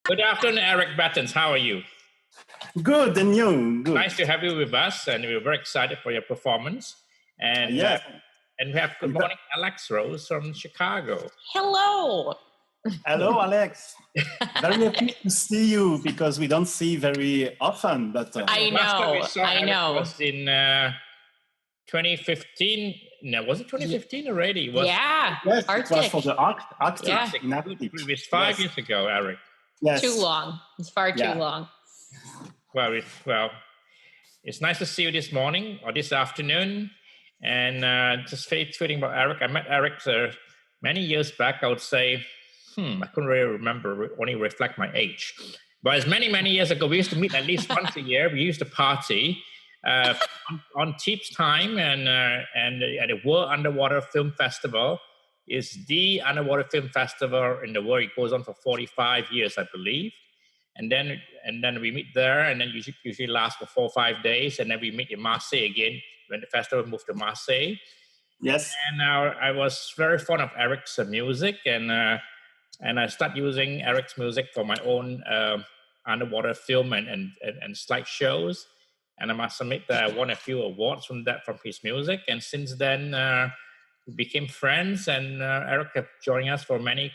Good afternoon, Eric Bettens. How are you? Good, and you? Good. Nice to have you with us, and we're very excited for your performance. And Yes. And we have good morning, Alex Rose from Chicago. Hello. Hello, Alex. Very happy to see you because we don't see very often. But I know. Last time we saw I Eric know. was in 2015. No, was it 2015 already? Yeah. yes, Arctic. it was for the Arctic. Yeah. In Arctic. It was 5 years ago, Eric. Yes. Too long. It's far too long. Well, it's nice to see you this morning or this afternoon. And just tweeting about Eric. I met Eric many years back. I would say, I couldn't really remember, only reflect my age. But it's many years ago. We used to meet at least once a year. We used to party on Antibes time, and at the World Underwater Film Festival. Is the underwater film festival in the world. It goes on for 45 years, I believe. And then we meet there, and then usually lasts for 4 or 5 days, and then we meet in Marseille again when the festival moved to Marseille. Yes. And I was very fond of Eric's music, and I started using Eric's music for my own underwater film and slideshows. And I must admit that I won a few awards from his music. And since then, we became friends, and Eric have joined us for many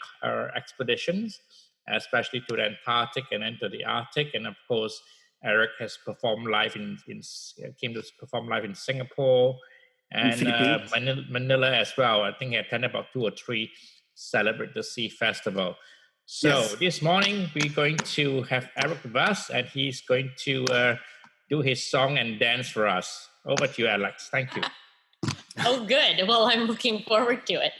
expeditions, especially to the Antarctic and then to the Arctic. And of course, Eric has performed live came to perform live in Singapore and Manila as well. I think he attended about 2 or 3 Celebrate the Sea Festival. So This morning we're going to have Eric with us, and he's going to do his song and dance for us. Over to you, Alex. Thank you. Oh, good. Well, I'm looking forward to it.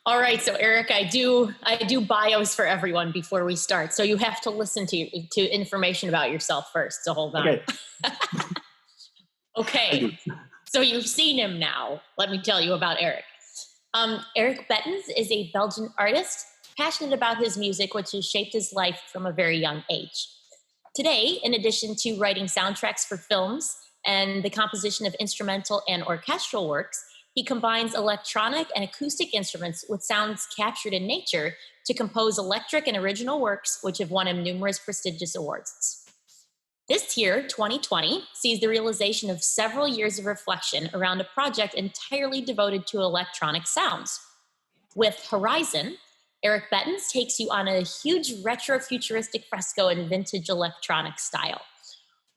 All right. So, Eric, I do bios for everyone before we start. So you have to listen to information about yourself first. So hold on. Okay. So you've seen him now. Let me tell you about Eric. Eric Bettens is a Belgian artist, passionate about his music, which has shaped his life from a very young age. Today, in addition to writing soundtracks for films and the composition of instrumental and orchestral works, he combines electronic and acoustic instruments with sounds captured in nature to compose electric and original works, which have won him numerous prestigious awards. This year, 2020, sees the realization of several years of reflection around a project entirely devoted to electronic sounds. With Horizon, Eric Bettens takes you on a huge retro-futuristic fresco in vintage electronic style.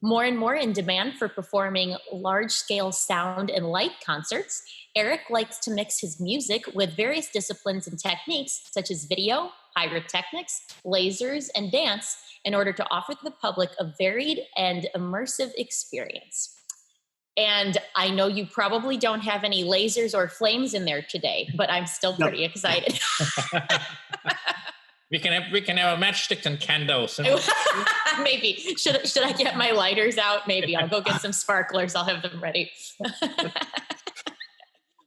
More and more in demand for performing large-scale sound and light concerts, Eric likes to mix his music with various disciplines and techniques such as video, pyrotechnics, lasers, and dance in order to offer the public a varied and immersive experience. And I know you probably don't have any lasers or flames in there today, but I'm still pretty excited. We can have matchsticks and candles. Maybe. Should I get my lighters out? Maybe. I'll go get some sparklers. I'll have them ready.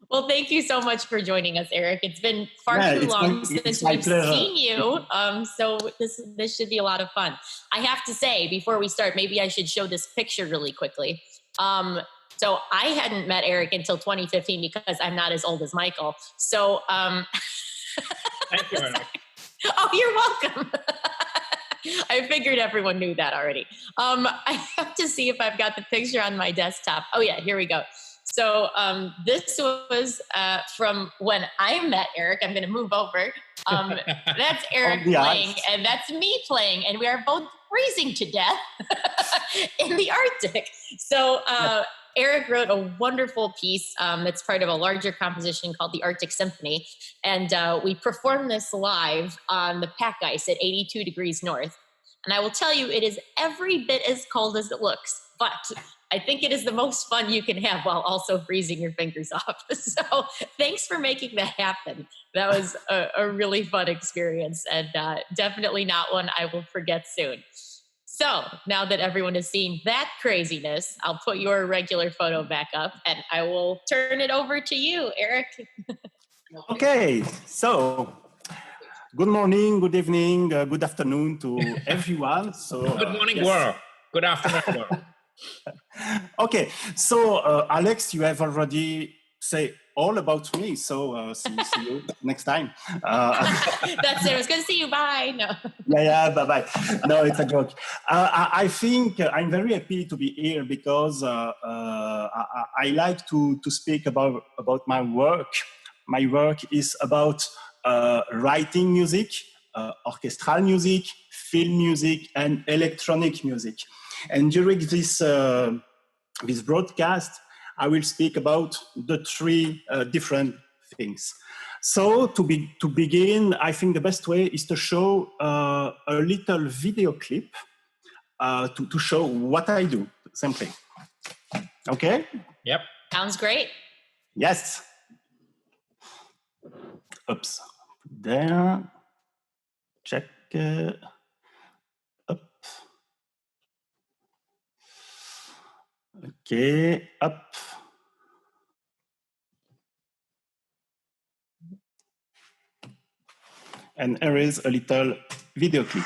Well, thank you so much for joining us, Eric. It's been far too long since we've seen you. So this should be a lot of fun. I have to say, before we start, maybe I should show this picture really quickly. So I hadn't met Eric until 2015 because I'm not as old as Michael. So Thank you, Eric. Oh, you're welcome. I figured everyone knew that already. I have to see if I've got the picture on my desktop. Oh yeah, here we go. So this was from when I met Eric. I'm going to move over. That's Eric playing, and that's me playing, and we are both freezing to death in the Arctic. So Eric wrote a wonderful piece that's part of a larger composition called the Arctic Symphony. And we performed this live on the pack ice at 82 degrees north. And I will tell you, it is every bit as cold as it looks, but I think it is the most fun you can have while also freezing your fingers off. So thanks for making that happen. That was a really fun experience, and definitely not one I will forget soon. So now that everyone has seen that craziness, I'll put your regular photo back up, and I will turn it over to you, Eric. Okay, so good morning, good evening, good afternoon to everyone. So good morning, world. Good afternoon, world. Okay, so Alex, you have already said all about me. So see you next time. That's it. I was going to see you. Bye. No. Bye-bye. No, it's a joke. I think I'm very happy to be here because I like to speak about my work. My work is about writing music, orchestral music, film music, and electronic music. And during this broadcast, I will speak about the three different things. So to begin, I think the best way is to show a little video clip to show what I do, simply. Okay? Yep. Sounds great. Yes. Oops. There. Check. Up. Okay. Up. And here is a little video clip.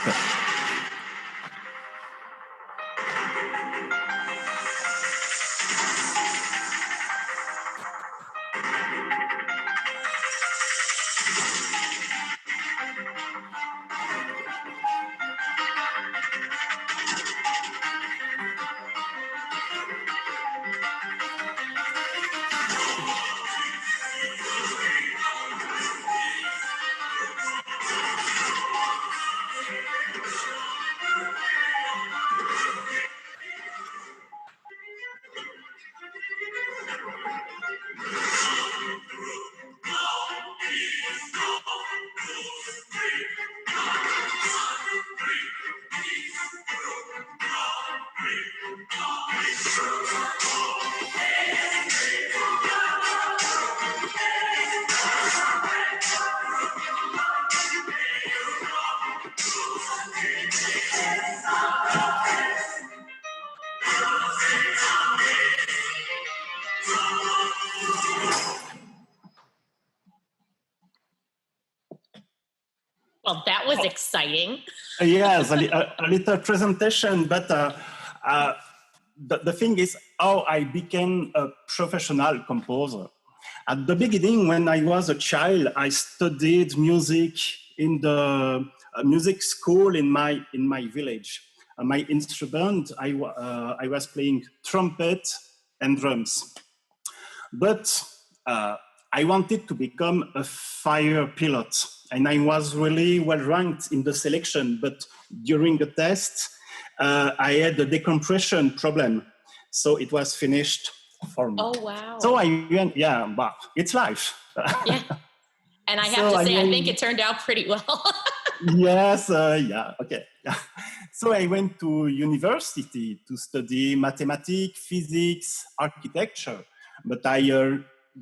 Well, that was exciting. Yes, a little presentation, but the thing is how I became a professional composer. At the beginning, when I was a child, I studied music in the music school in my village. My instrument, I was playing trumpet and drums. But I wanted to become a fire pilot, and I was really well ranked in the selection. But during the test, I had a decompression problem, so it was finished for me. Oh wow! So I went, but it's life. Yeah, and I have to say, I think it turned out pretty well. Yes, okay. So I went to university to study mathematics, physics, architecture, but I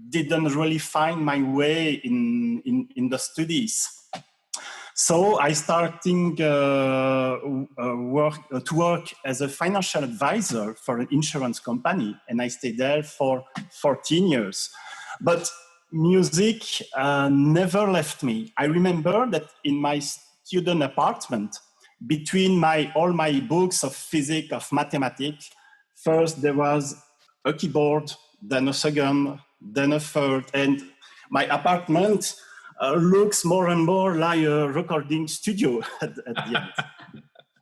didn't really find my way in the studies. So I started to work as a financial advisor for an insurance company, and I stayed there for 14 years. But music never left me. I remember that in my student apartment, between all my books of physics, of mathematics, first there was a keyboard, then a second, then a third, and my apartment looks more and more like a recording studio at the end.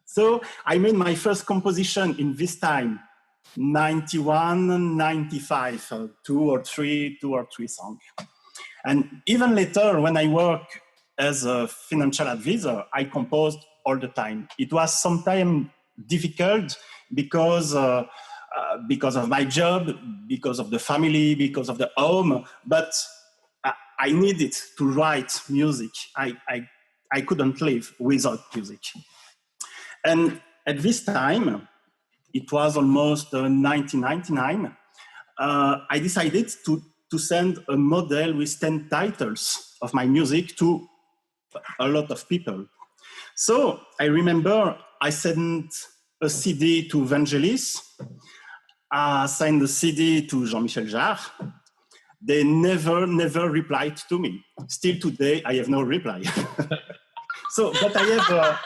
So I made my first composition in this time, 91, 95, two or three songs. And even later, when I work as a financial advisor, I composed all the time. It was sometimes difficult because of my job, because of the family, because of the home, but I needed to write music. I couldn't live without music. And at this time, it was almost 1999, I decided to send a model with 10 titles of my music to a lot of people. So I remember I sent a CD to Vangelis, I sent a CD to Jean Michel Jarre. They never replied to me. Still today, I have no reply. So, but I have...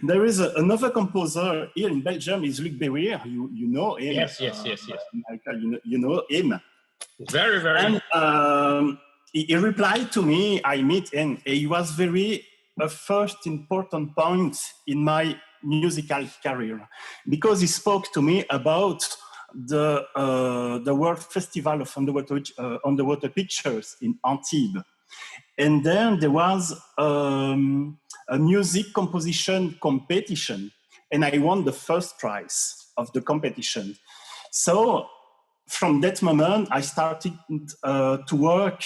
there is another composer here in Belgium, is Luc Beweer. You know him. Yes. Michael, you know him. Very, very. And he replied to me, I meet, and he was a first important point in my musical career, because he spoke to me about the World Festival of Underwater Pictures in Antibes. And then there was a music composition competition, and I won the first prize of the competition. So from that moment, I started to work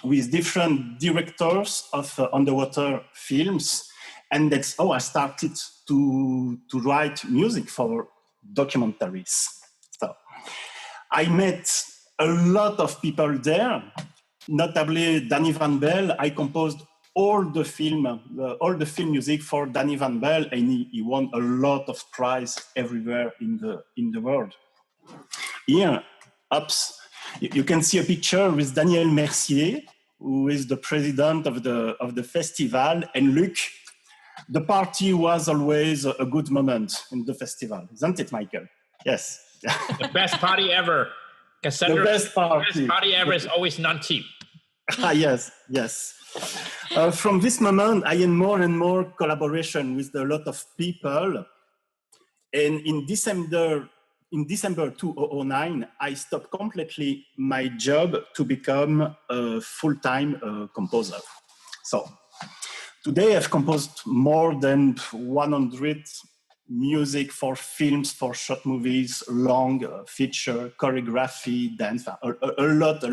with different directors of underwater films, and that's how I started to write music for documentaries. So I met a lot of people there, notably Danny Van Bell. I composed all the film music for Danny Van Bell, and he won a lot of prizes everywhere in the world. Here, you can see a picture with Daniel Mercier, who is the president of the festival, and Luc. The party was always a good moment in the festival, isn't it, Michael? Yes. The best party ever. Cassandra, The best party ever is always non-cheap. Yes. From this moment, I had more and more collaboration with a lot of people. And in December 2009, I stopped completely my job to become a full-time composer. So today I've composed more than 100 music for films, for short movies, long feature, choreography, dance, a lot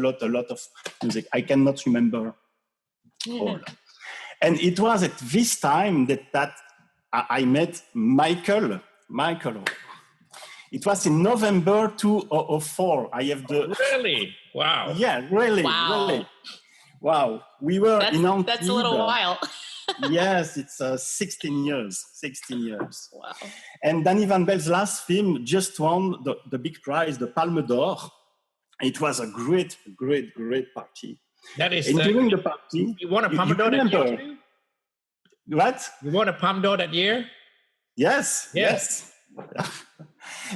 of music. I cannot remember all. And it was at this time that I met Michael. It was in November 2004. I have the... Really? Wow. Yeah, really. Wow. We were in Antibes. That's a little while. Yes, it's 16 years. Wow. And Danny Van Bell's last film just won the big prize, the Palme d'Or. It was a great party. That is. And during the party, you won a Palme d'Or that year too? What? You won a Palme d'Or that year? Yes.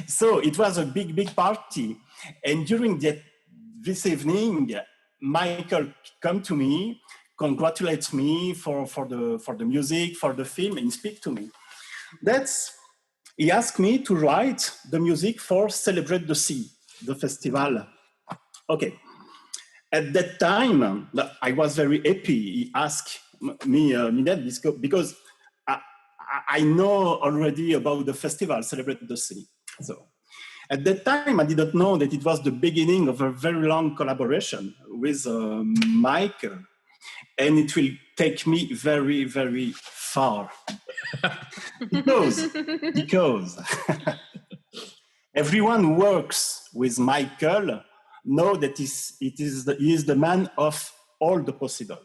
So it was a big party. And during this evening, Michael came to me, congratulates me for the music, for the film, and speak to me. He asked me to write the music for Celebrate the Sea, the festival. Okay. At that time, I was very happy. He asked me that because I know already about the festival, Celebrate the Sea. So at that time, I didn't know that it was the beginning of a very long collaboration with Michael. And it will take me very, very far. because everyone who works with Michael know that he is the man of all the possible.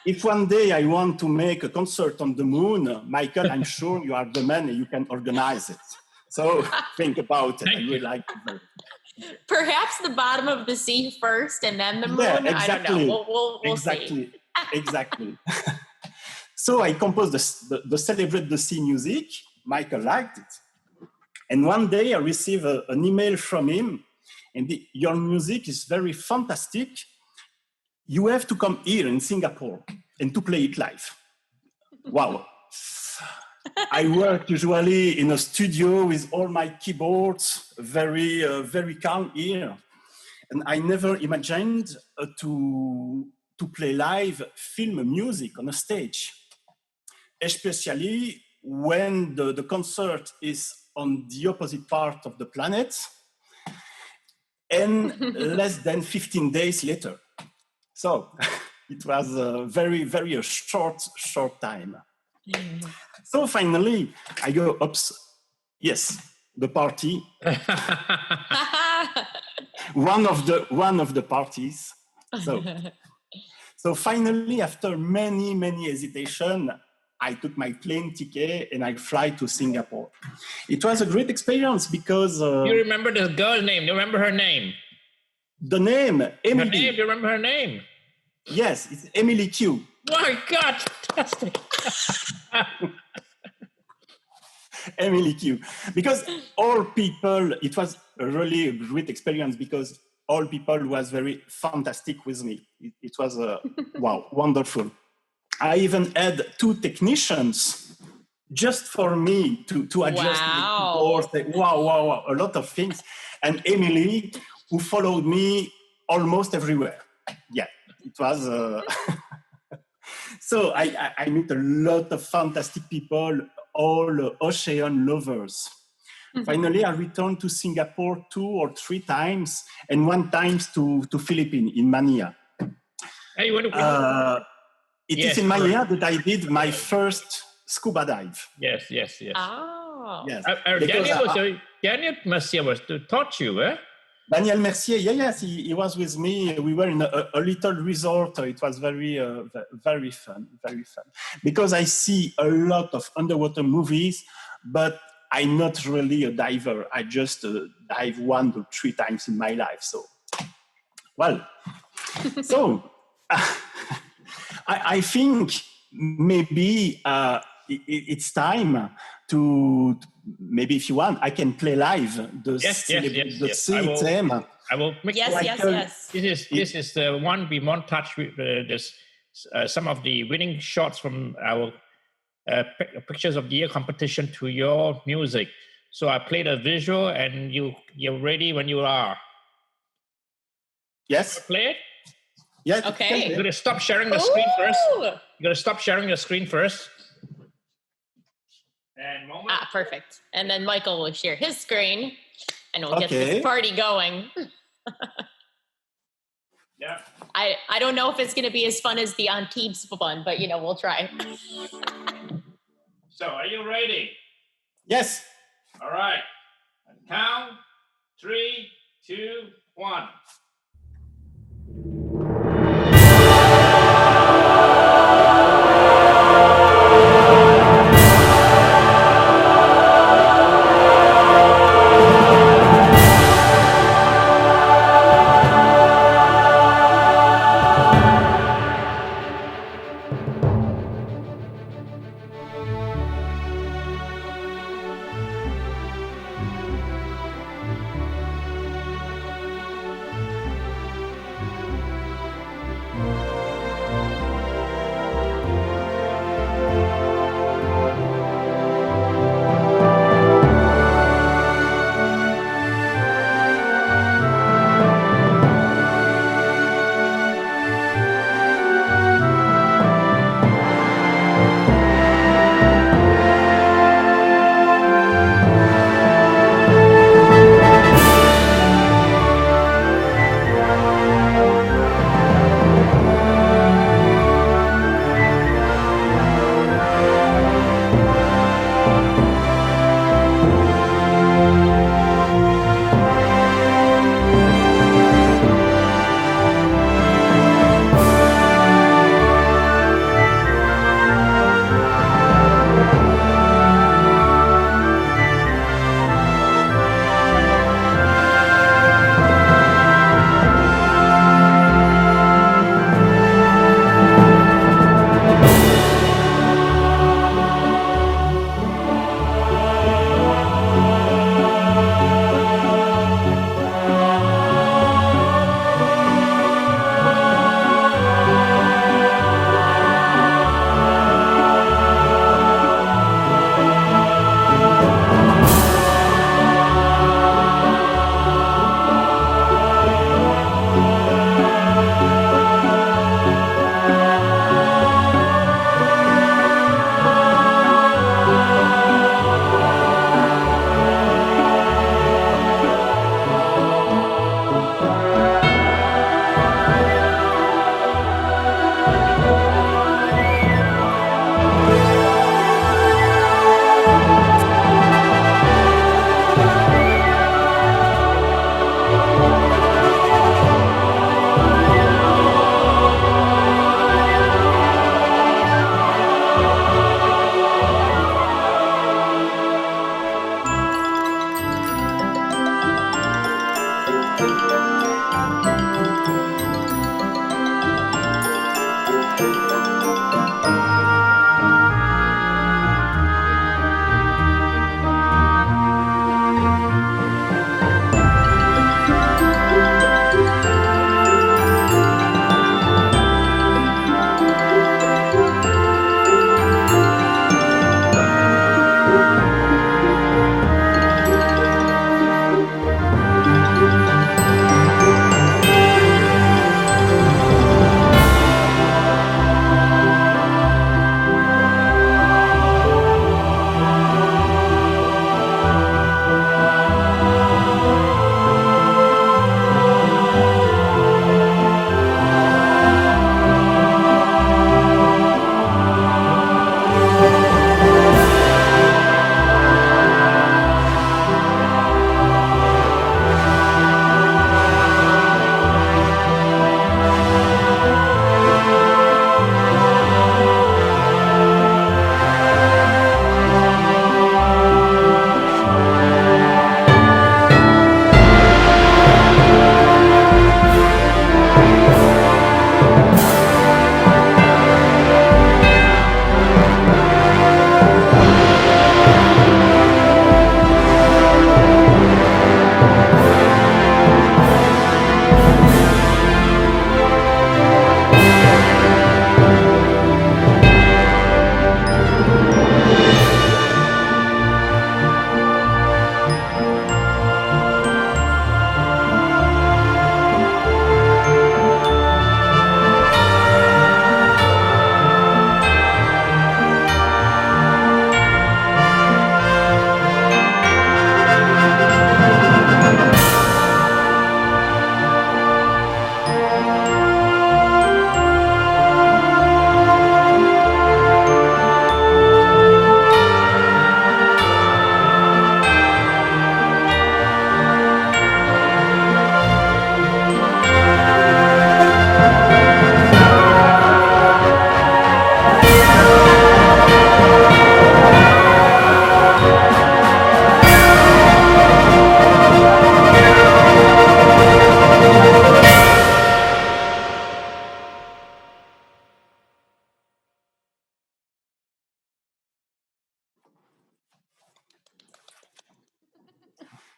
If one day I want to make a concert on the moon, Michael, I'm sure you are the man and you can organize it. So think about it. I really like it. Perhaps the bottom of the sea first and then the moon. Yeah, exactly. I don't know. We'll exactly. see. Exactly. So I composed the Celebrate the Sea music. Michael liked it. And one day I received an email from him, and your music is very fantastic. You have to come here in Singapore and to play it live. Wow. I work usually in a studio with all my keyboards, very calm here. And I never imagined to play live film music on a stage, especially when the concert is on the opposite part of the planet and less than 15 days later. So it was a very short time. So finally, I go up. Yes, the party. one of the parties. So finally, after many hesitation, I took my plane ticket and I fly to Singapore. It was a great experience because... you remember the girl's name? You remember her name? The name, Emily. Her name, you remember her name? Yes, it's Emily Q. My God, fantastic. Emily Q. Because all people, it was really a great experience because all people was very fantastic with me. It was, wow, wonderful. I even had 2 technicians just for me to adjust the keyboard. Wow, a lot of things. And Emily, who followed me almost everywhere. Yeah, it was... So I meet a lot of fantastic people, all ocean lovers. Mm-hmm. Finally, I returned to Singapore 2 or 3 times, and 1 time to Philippines in Manila. Hey, you want to It is in Manila that I did my first scuba dive. Yes. Oh. Yes. Daniel Mercier was to taught you, eh? Daniel Mercier, yes, he was with me. We were in a little resort. It was very fun. Because I see a lot of underwater movies, but I'm not really a diver. I just dive 1 to 3 times in my life. So, well, so I think maybe it's time to, maybe if you want, I can play live the sea theme. I will make yes. This is the one we montage with some of the winning shots from our pictures of the year competition to your music. So I played a visual, and you're ready when you are. Yes. Play it. Yes. Okay. You're gonna stop sharing the screen first. You're gonna stop sharing your screen first. And moment. Perfect. And then Michael will share his screen, and we'll get this party going. Yeah. I don't know if it's going to be as fun as the Antibes one, but we'll try. So, are you ready? Yes. All right. Count 3, 2, 1.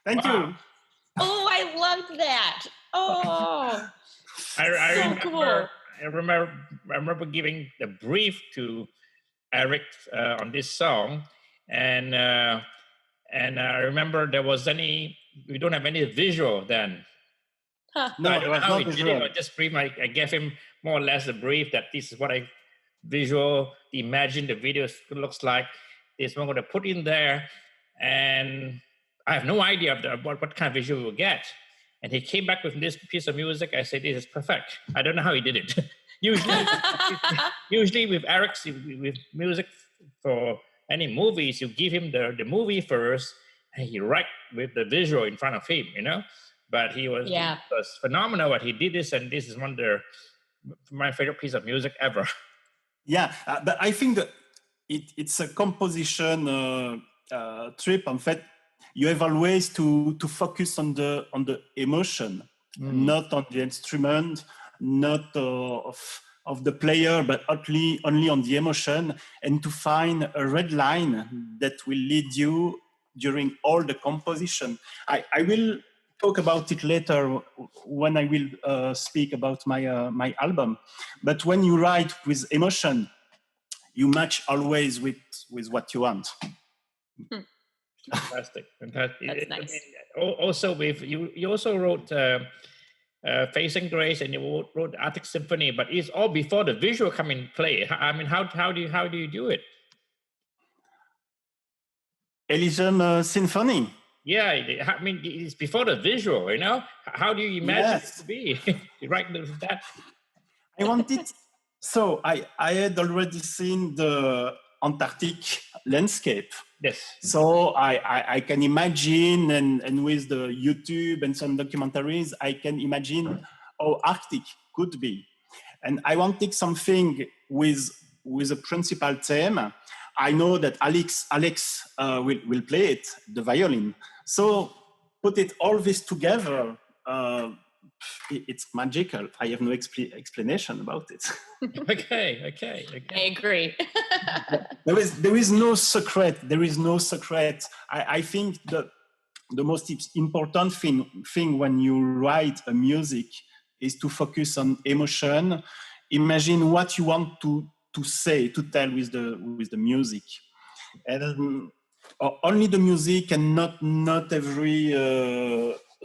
Thank Wow. you. Oh, I loved that. Oh, I so remember, cool. I remember giving the brief to Eric on this song, and I remember we don't have any visual then. Huh. So I No, don't there know was how no he did it. visual. I just brief. I gave him more or less the brief that this is what I imagine the video looks like. This is what I'm going to put in there, and I have no idea of what kind of visual we'll get. And he came back with this piece of music. I said, "This is perfect." I don't know how he did it. usually with Eric's with music for any movies, you give him the movie first, and he write with the visual in front of him, you know. But he was phenomenal what he did this, and this is one of my favorite piece of music ever. Yeah, but I think that it's a composition trip. En fait, you have always to focus on the emotion, not on the instrument, not of the player, but only on the emotion, and to find a red line that will lead you during all the composition. I will talk about it later when I will speak about my album. But when you write with emotion, you match always with what you want. Fantastic. That's nice. I mean, also, you also wrote Facing Grace, and you wrote Arctic Symphony, but it's all before the visual come in play. I mean, how do you do it? Elysium Symphony. Yeah, I mean, it's before the visual, you know? How do you imagine it to be? You write that? I wanted, so I had already seen the Antarctic landscape. Yes. So I can imagine, and with the YouTube and some documentaries, I can imagine how Arctic could be. And I wanted something with a principal theme. I know that Alex will play it, the violin. So put it all this together, it's magical. I have no explanation about it. Okay. I agree. There is no secret. There is no secret. I think the most important thing when you write a music is to focus on emotion. Imagine what you want to say, to tell with the music, and only the music and not every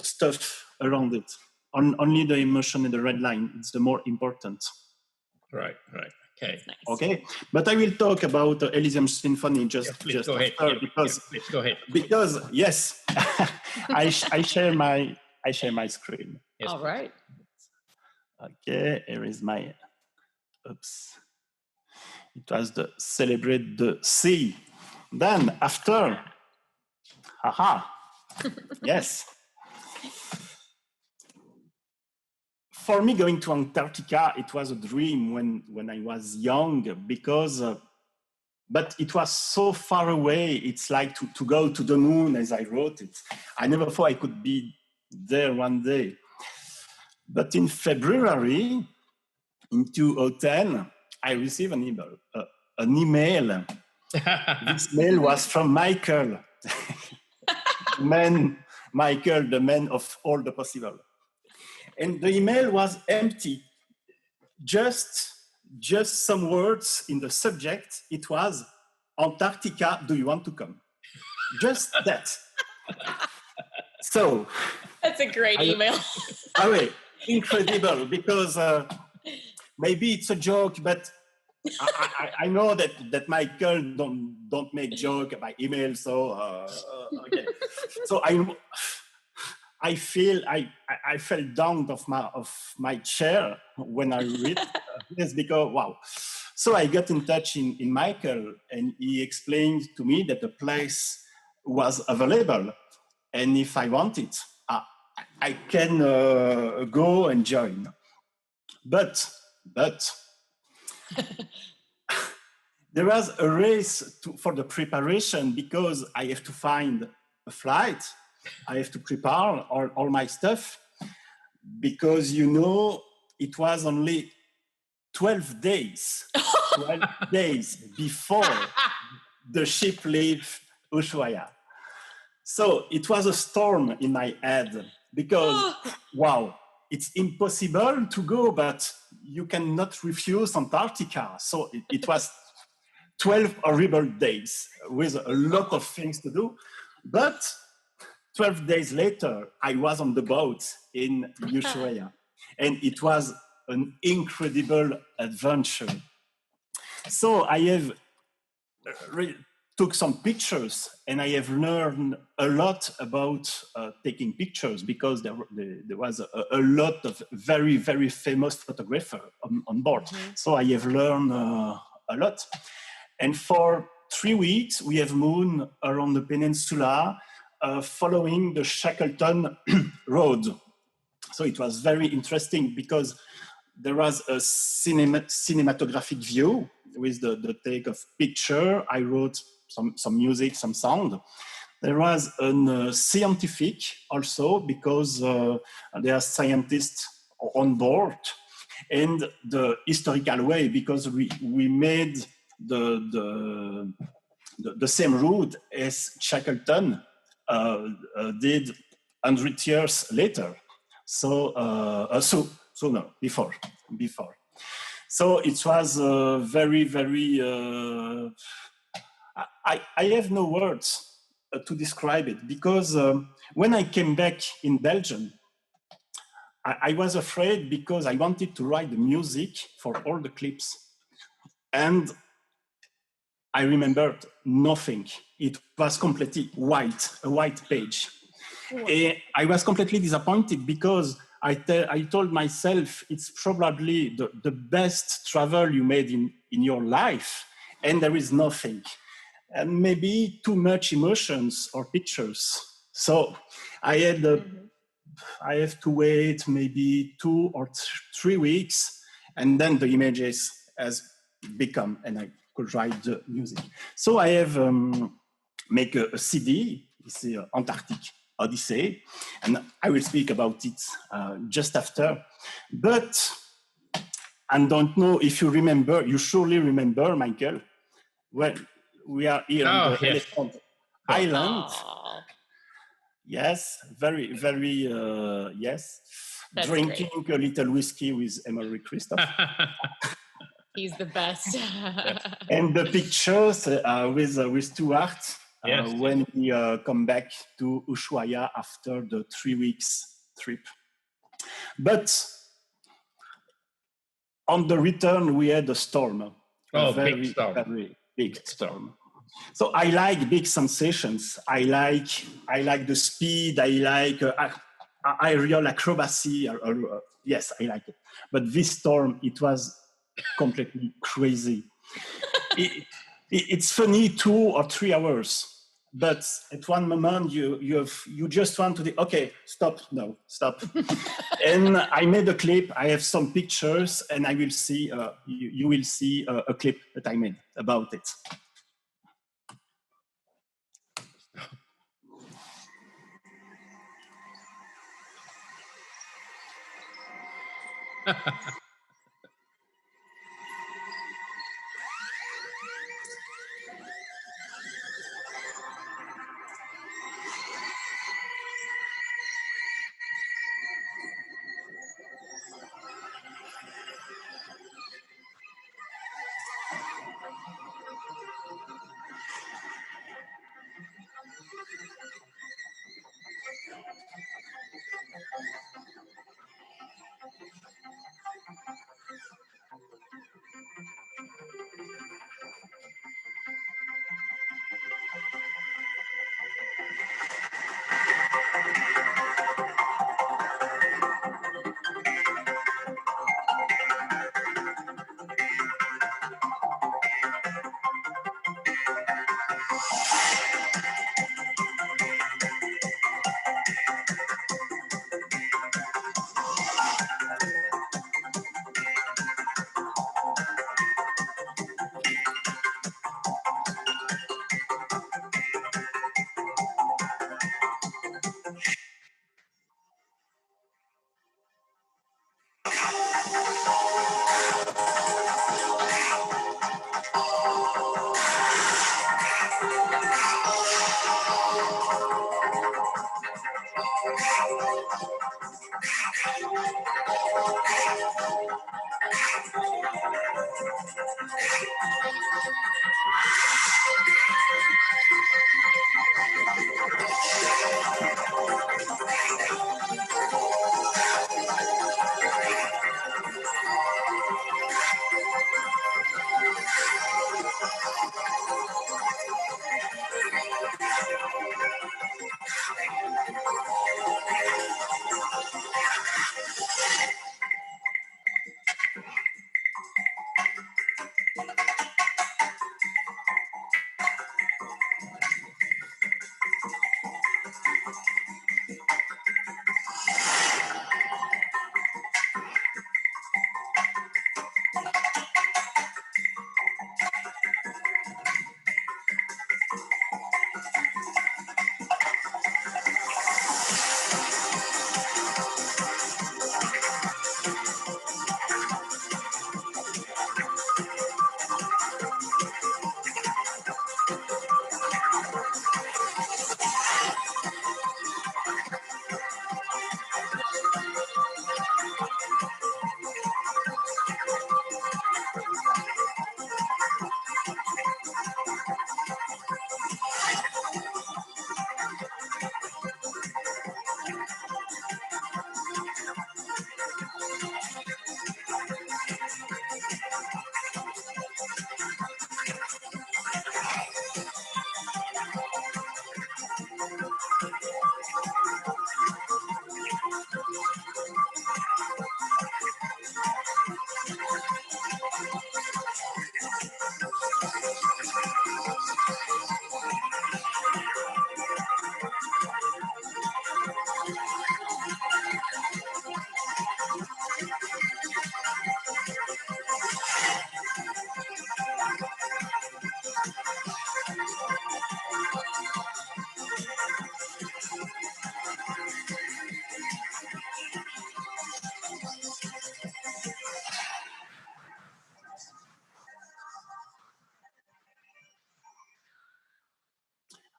stuff around it. Only the emotion and the red line. It's the more important. Right. Okay. Nice. Okay, but I will talk about Elysium Symphony just go after ahead. because Please go ahead. Because yes, I share my screen. Yes, all right. Okay, here is my. Oops. It was the Celebrate the Sea. Then after, yes. For me, going to Antarctica, it was a dream when I was young, because, but it was so far away. It's like to go to the moon, as I wrote it. I never thought I could be there one day. But in February, in 2010, I received an email. This mail was from Michael. Michael, the man of all the possible. And the email was empty. Just some words in the subject. It was, Antarctica, do you want to come? Just that. So. That's a great email. Incredible, because maybe it's a joke, but I know that Michael don't make joke by email. So okay. So I fell down of my chair when I read this, because wow. So I got in touch in Michael, and he explained to me that the place was available, and if I want it, I can go and join. But there was a race for the preparation, because I have to find a flight. I have to prepare all my stuff, because, it was only 12 days, 12 days before the ship left Ushuaia. So it was a storm in my head because, wow, it's impossible to go, but you cannot refuse Antarctica. So it was 12 horrible days with a lot of things to do. But 12 days later, I was on the boat in Ushuaia, and it was an incredible adventure. So I have took some pictures, and I have learned a lot about taking pictures because there was a lot of very, very famous photographers on board. Mm-hmm. So I have learned a lot. And for 3 weeks, we have moved around the peninsula following the Shackleton Road. So it was very interesting because there was a cinematographic view with the take of picture. I wrote some music, some sound. There was a scientific also because there are scientists on board, and the historical way because we made the same route as Shackleton did 100 years later. Before. So it was very, very. I have no words to describe it because when I came back in Belgium, I was afraid because I wanted to write the music for all the clips, and I remembered nothing. It was completely white, a white page. I was completely disappointed because I told myself it's probably the best travel you made in your life, and there is nothing. And maybe too much emotions or pictures. So I have to wait maybe 2 or 3 weeks, and then the images has become, and I could write the music. So I have make a CD, it's the Antarctic Odyssey, and I will speak about it just after. But I don't know if you remember, you surely remember, Michael, when we are here on the Elephant Island. Yes, very, very, yes. That's drinking great. A little whiskey with Emery Christophe. He's the best. And the pictures with Stuart when we come back to Ushuaia after the 3 weeks trip. But on the return, we had a storm. Big storm. Very big storm. So I like big sensations. I like the speed. I like aerial acrobacy. Yes, I like it. But this storm, it was completely crazy. It's funny 2 or 3 hours, but at one moment you just want to do, okay, stop. And I made a clip. I have some pictures, and I will see. You will see a clip that I made about it.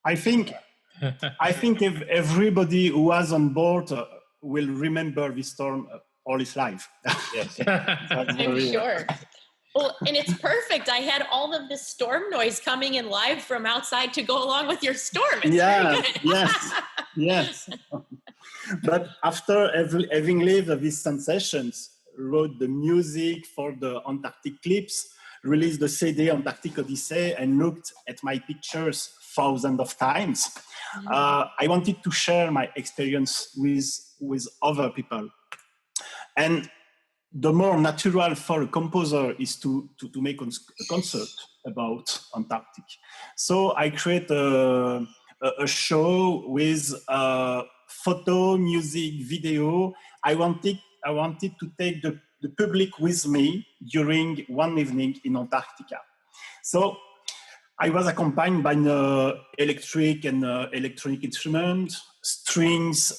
I think if everybody who was on board will remember this storm all his life. Yes. I'm sure. Well, and it's perfect. I had all of this storm noise coming in live from outside to go along with your storm. It's very good. Yes. But after having lived these sensations, wrote the music for the Antarctic clips, released the CD Antarctic Odyssey, and looked at my pictures thousands of times, I wanted to share my experience with other people. And the more natural for a composer is to make a concert about Antarctic. So I create a show with photo, music, video. I wanted to take the public with me during one evening in Antarctica. So I was accompanied by an electric and electronic instrument, strings,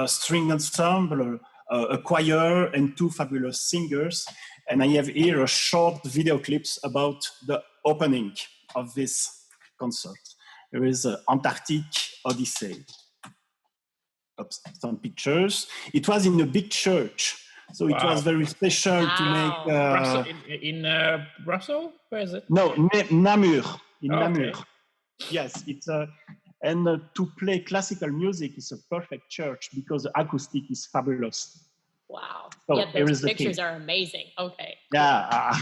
string ensemble, a choir, and two fabulous singers. And I have here a short video clips about the opening of this concert. There is Antarctic Odyssey. Some pictures. It was in a big church, so it was very special to make. In Brussels? Where is it? No, Namur. In Okay. Namur. Yes, it's and to play classical music is a perfect church because the acoustic is fabulous. Wow. So yeah, those pictures are amazing. Okay. Yeah.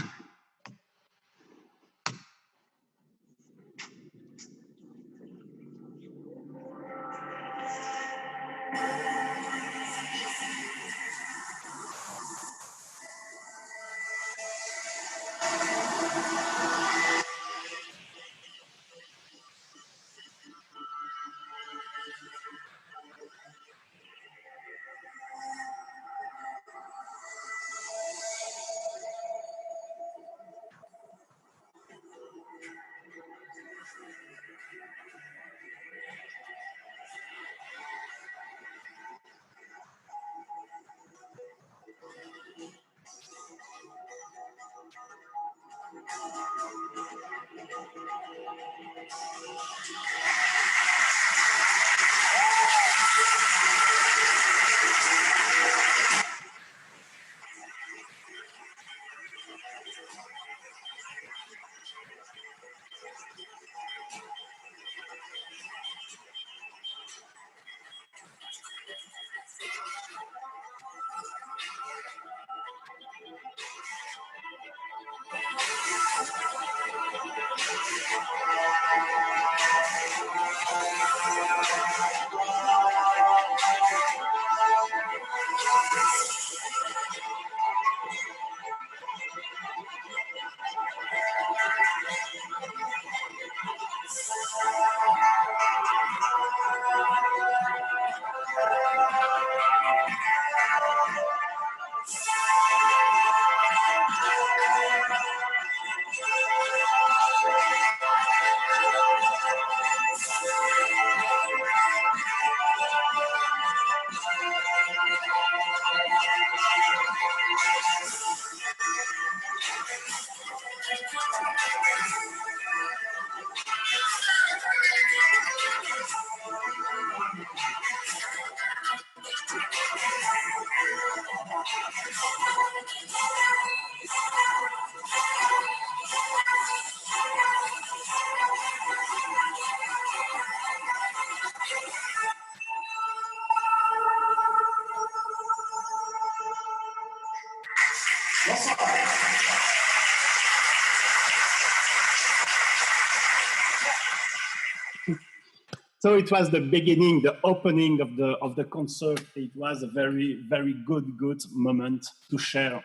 So it was the beginning, the opening of the concert. It was a very, very good moment to share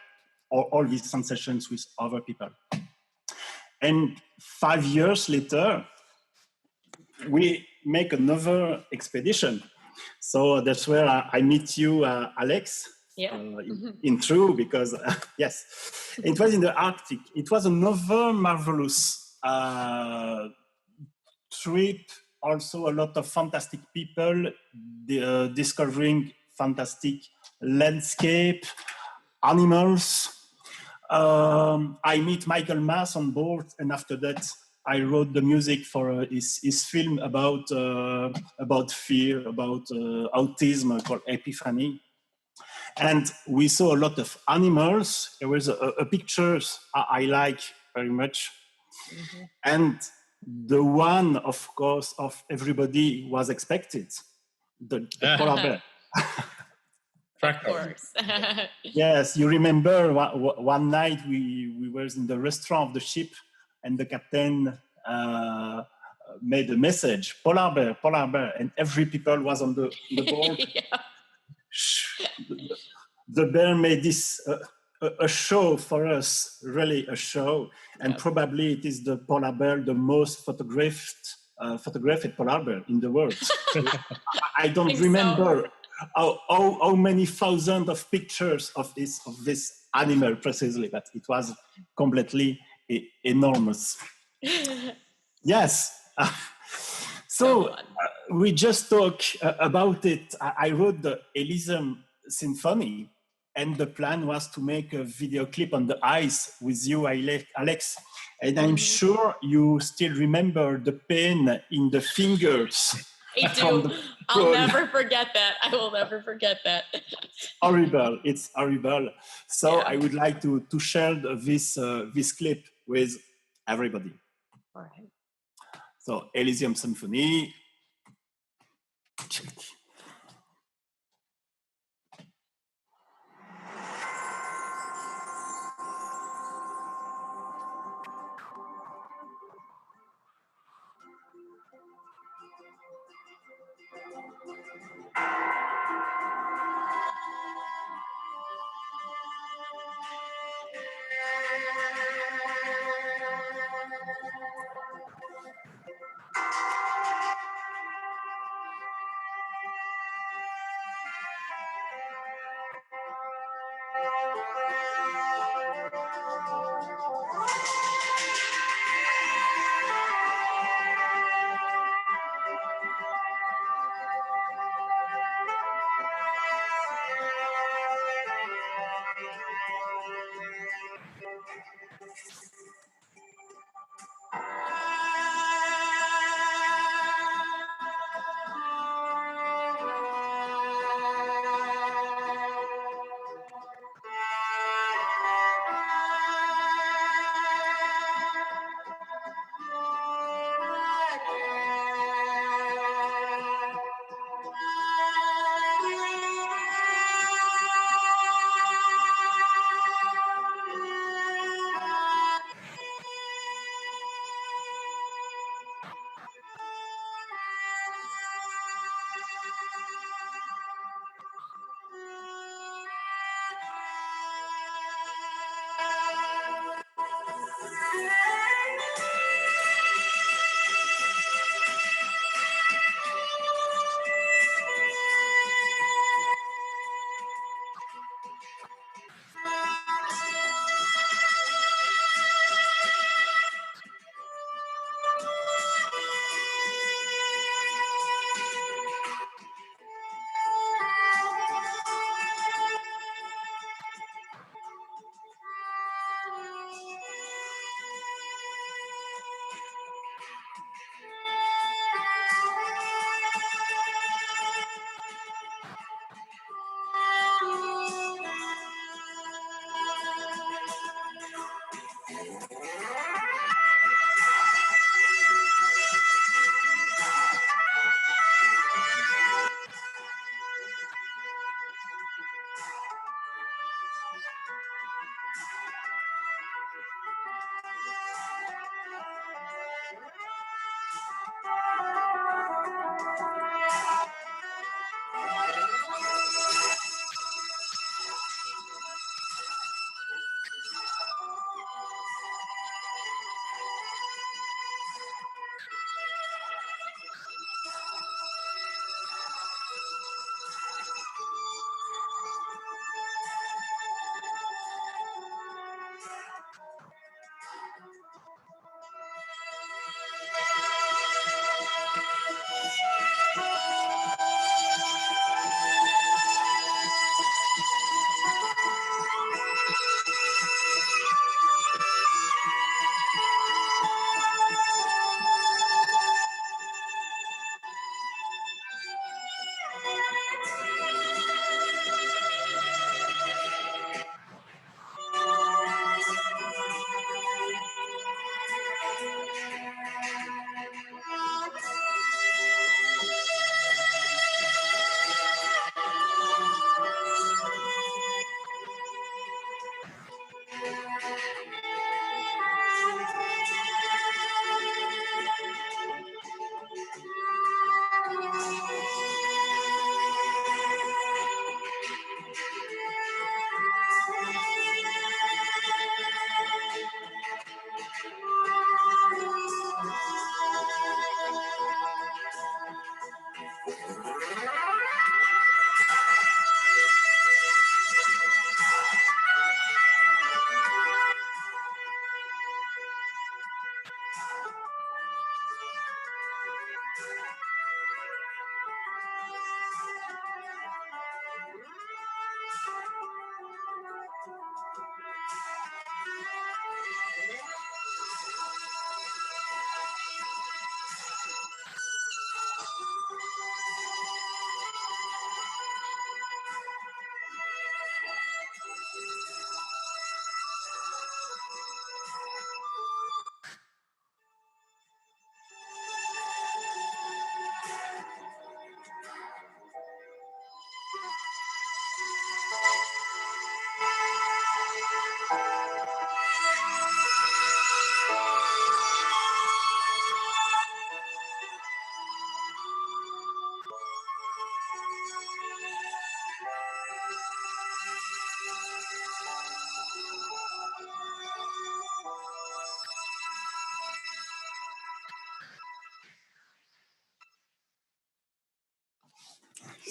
all these sensations with other people. And 5 years later, we make another expedition. So that's where I meet you, Alex. Yeah. In true, because yes, it was in the Arctic. It was another marvelous trip. Also, a lot of fantastic people discovering fantastic landscape, animals. I meet Michael Mass on board, and after that, I wrote the music for his film about fear, about autism called Epiphany. And we saw a lot of animals. There was a pictures I like very much. Mm-hmm. And the one, of course, of everybody was expected, the polar bear. Of course. Yes, you remember one night we were in the restaurant of the ship, and the captain made a message, polar bear, and every people was on the board. Yeah. The bear made this a show for us, really a show, and probably it is the polar bear, the most photographed polar bear in the world. I don't remember how many thousands of pictures of this animal precisely, but it was completely enormous. Yes. So we just talked about it. I wrote the Elysium Symphony, and the plan was to make a video clip on the ice with you, Alex. And I'm sure you still remember the pain in the fingers. I do. I'll never forget that. I will never forget that. Horrible. It's horrible. So I would like to share this clip with everybody. All right. So Elysium Symphony. Check.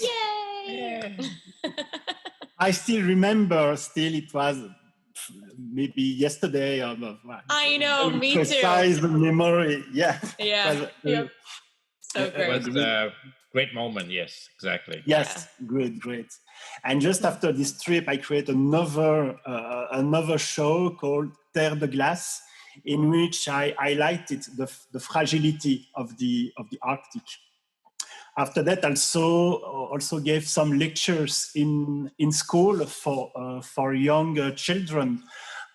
Yay! I still remember. Still, it was maybe yesterday. I know, very me precise too. memory. Yeah. Yeah. Yep. So It great. was a great moment. Yes, exactly. Yes, great. And just after this trip, I created another show called Terre de Glace, in which I highlighted the fragility of the Arctic. After that, also gave some lectures in school for young children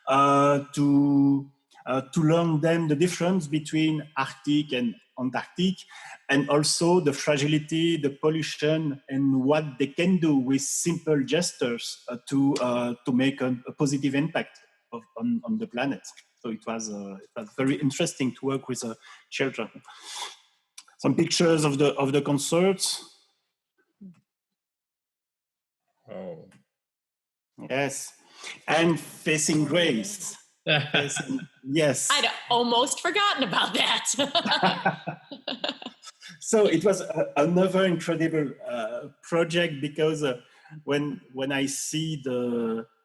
to learn them the difference between Arctic and Antarctic, and also the fragility, the pollution, and what they can do with simple gestures to make a positive impact on the planet. So it was very interesting to work with children. Some pictures of the concerts. Oh. Yes, and Facing Grace. Yes. I'd almost forgotten about that. So it was another incredible project, because when I see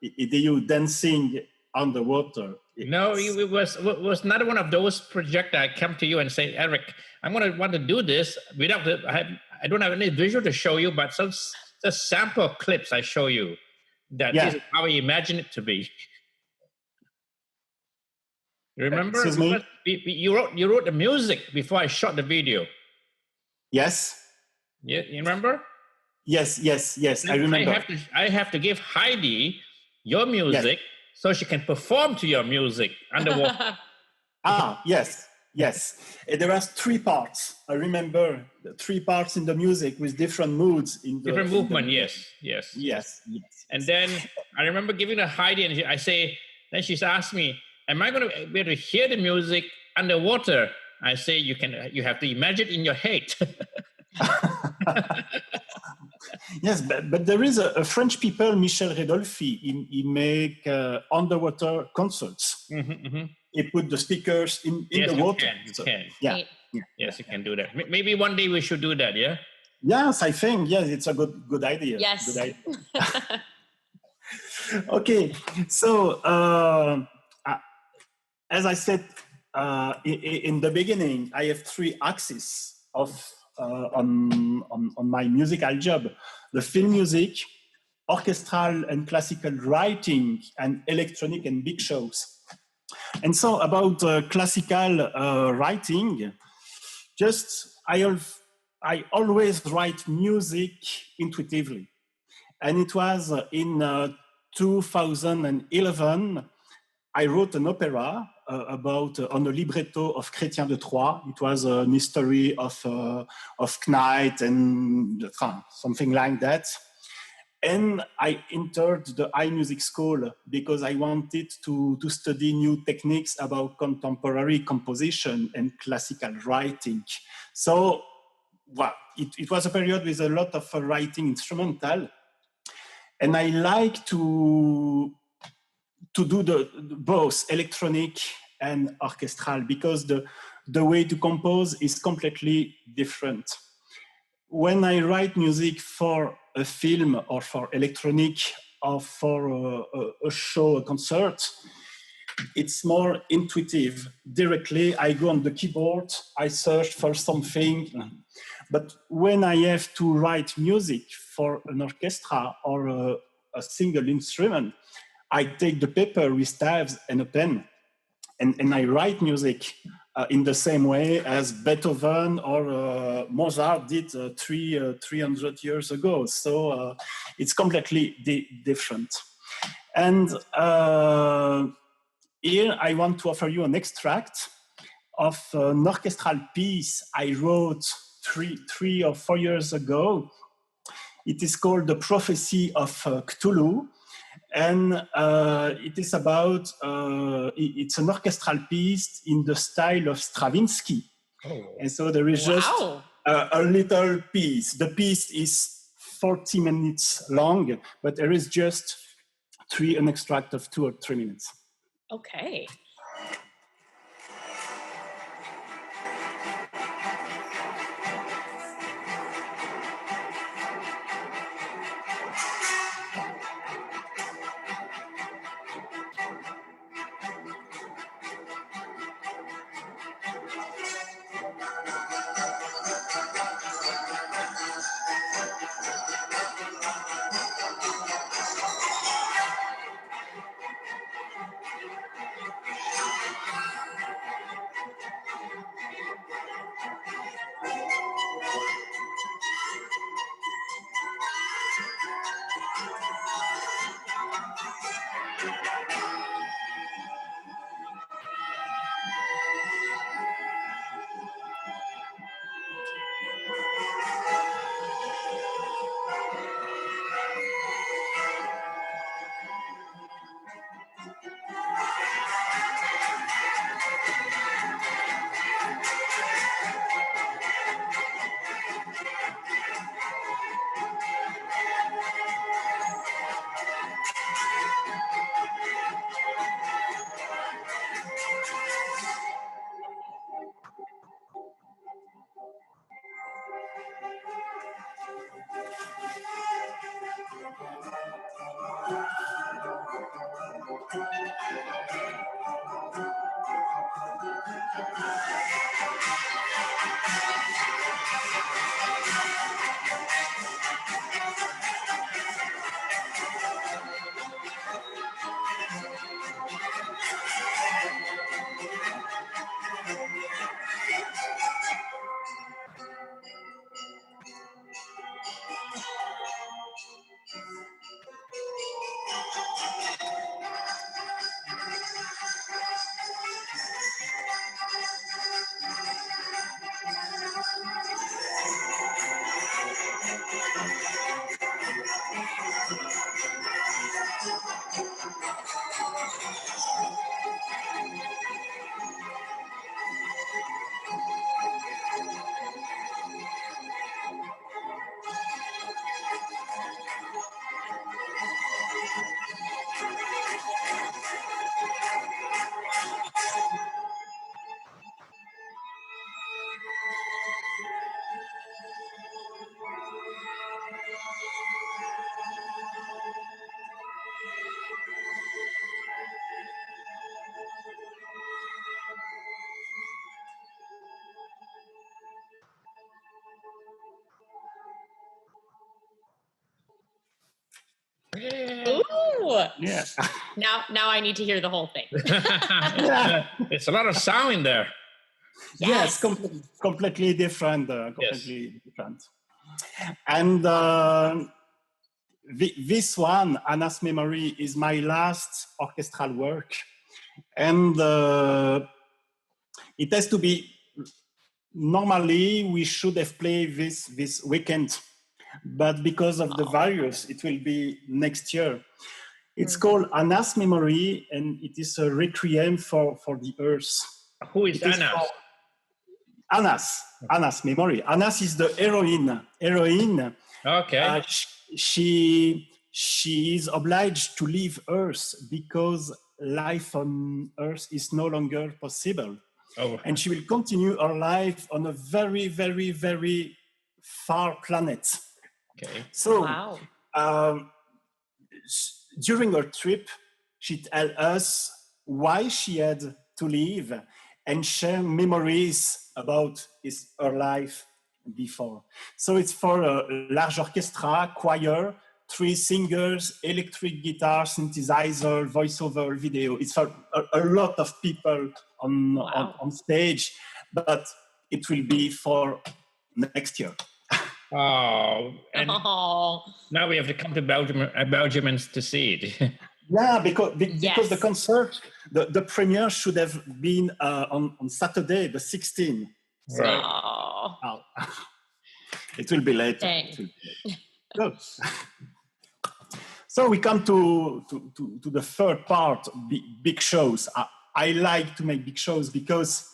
you dancing underwater. No, it was not one of those projects that I come to you and say, Eric, I'm going to want to do this without I don't have any visual to show you, but some just sample clips I show you that this is how I imagine it to be. You remember? Excuse me? You wrote the music before I shot the video. Yes. Yeah, you remember? Yes. I remember. I have to give Heidi your music so she can perform to your music underwater. Yes. There are 3 parts. I remember the 3 parts in the music with different moods. Different movement, yes. And then I remember giving her Heidi, and then she's asked me, am I going to be able to hear the music underwater? I say, you have to imagine in your head. Yes, but there is a French people, Michel Redolfi, he make underwater concerts. He put the speakers in the water. You can. Yeah. Yes, you can do that. Maybe one day we should do that, yeah? Yes, I think, it's a good idea. Yes. Good idea. Okay, so as I said in the beginning, I have 3 axes on my musical job: the film music, orchestral and classical writing, and electronic and big shows. And so about classical writing, I always write music intuitively. And it was in 2011, I wrote an opera on a libretto of Chrétien de Troyes. It was an history of knight and something like that. And I entered the high music school because I wanted to study new techniques about contemporary composition and classical writing. So it was a period with a lot of writing instrumental. And I like to do both electronic and orchestral, because the way to compose is completely different. When I write music for a film or for electronic or for a show, a concert, it's more intuitive. Directly, I go on the keyboard, I search for something. But when I have to write music for an orchestra or a single instrument, I take the paper with tabs and a pen, and I write music in the same way as Beethoven or Mozart did 300 years ago. So it's completely different. And here I want to offer you an extract of an orchestral piece I wrote three or 4 years ago. It is called The Prophecy of Cthulhu. And it is about, it's an orchestral piece in the style of Stravinsky. Oh. And so there is just a little piece. The piece is 40 minutes long, but there is just an extract of 2 or 3 minutes. Okay. Ooh. Yeah. Now I need to hear the whole thing. It's a lot of sound in there. Yes, completely different. Different. And this one, Anna's Memory, is my last orchestral work. And it has to be, normally we should have played this weekend, but because of the virus, it will be next year. It's called Anna's Memory, and it is a requiem for the earth. Who is Anna? Anna's Memory. Anna's is the heroine. Okay. She is obliged to leave Earth because life on Earth is no longer possible. Oh. And she will continue her life on a very, very, very far planet. Okay. So wow. During her trip, she tells us why she had to leave and share memories about her life before. So it's for a large orchestra, choir, 3 singers, electric guitar, synthesizer, voiceover, video. It's for a lot of people on stage, but it will be for next year. Oh, and now we have to come to Belgium to see it. Yeah, because the concert, the premiere should have been on Saturday, the 16th. So, it will be later. Good. So we come to the third part, big shows. I like to make big shows because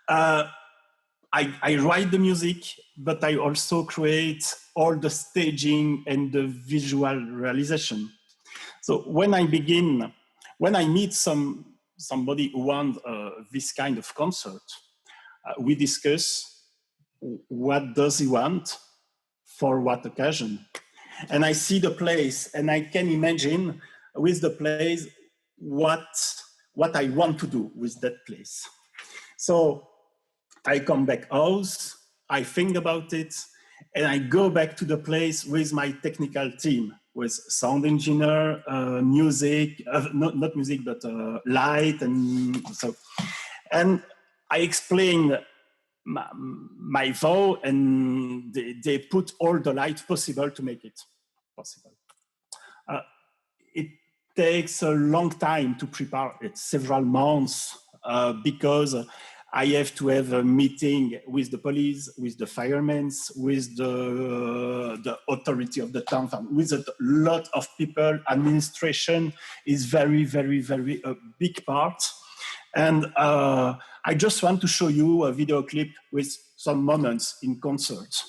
I write the music, but I also create all the staging and the visual realization. So when I meet somebody who wants this kind of concert, we discuss what does he want, for what occasion. And I see the place, and I can imagine with the place what I want to do with that place. So I come back house, I think about it, and I go back to the place with my technical team, with sound engineer, music, not music, but light, and so. And I explain my vow, and they put all the light possible to make it possible. It takes a long time to prepare it, several months, because I have to have a meeting with the police, with the firemen, with the authority of the town, with a lot of people. Administration is very, very, very a big part. And I just want to show you a video clip with some moments in concert.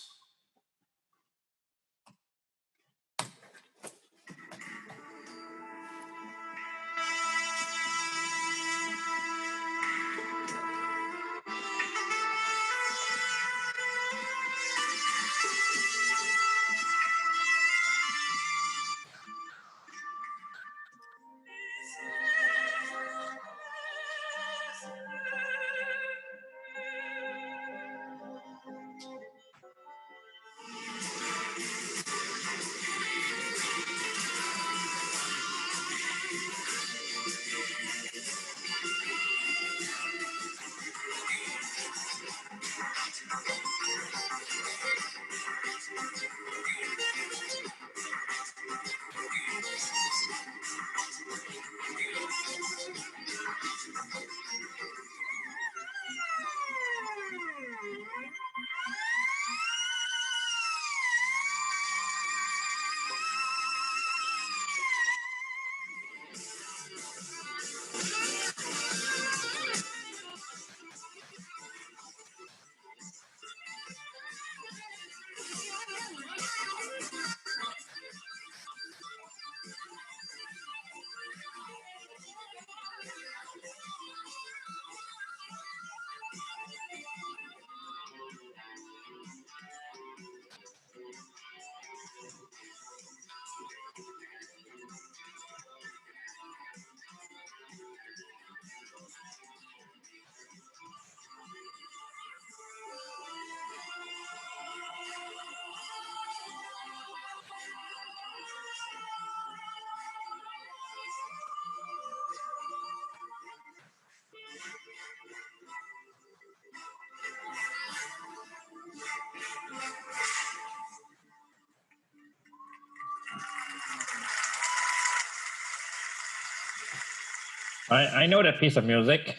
I know that piece of music.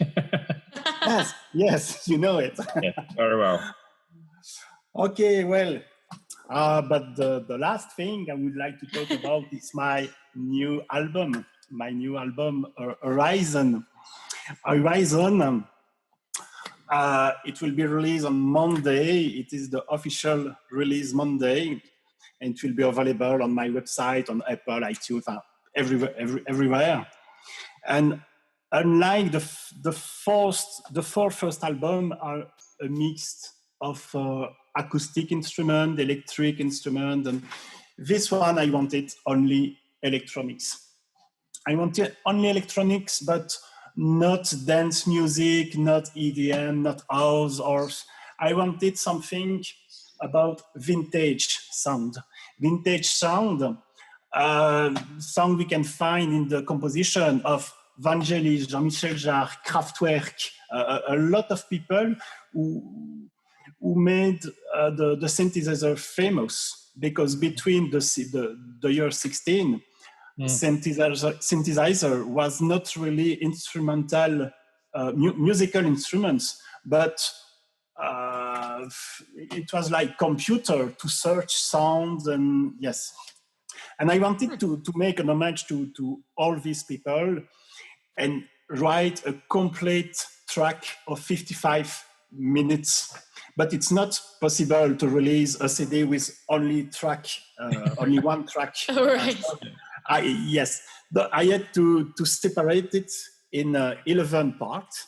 Yes, you know it. Yeah, very well. Okay, well, but the last thing I would like to talk about is my new album, Horizon. Horizon, it will be released on Monday. It is the official release Monday, and it will be available on my website, on Apple, iTunes, everywhere. And unlike the four first album are a mix of acoustic instrument, electric instrument, and this one I wanted only electronics. I wanted only electronics, but not dance music, not EDM, not house, or I wanted something about vintage sound. Vintage sound, sound we can find in the composition of Vangelis, Jean Michel Jarre, Kraftwerk, a lot of people who made the synthesizer famous, because between the year 16, synthesizer was not really instrumental, musical instruments, but it was like computer to search sounds, and yes. And I wanted to make an homage to all these people and write a complete track of 55 minutes. But it's not possible to release a CD with only one track. Right. Yes, I had to separate it in 11 parts,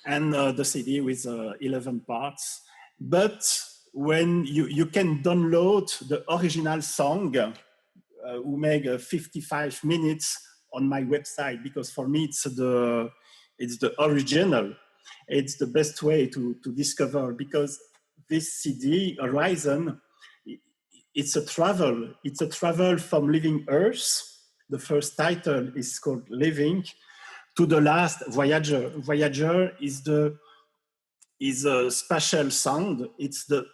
and the CD with 11 parts. But when you can download the original song, who make 55 minutes on my website, because for me it's the original. It's the best way to discover, because this CD, Horizon, it's a travel. It's a travel from Living Earth. The first title is called Living, to the last, Voyager. Voyager is a spatial sound. It's the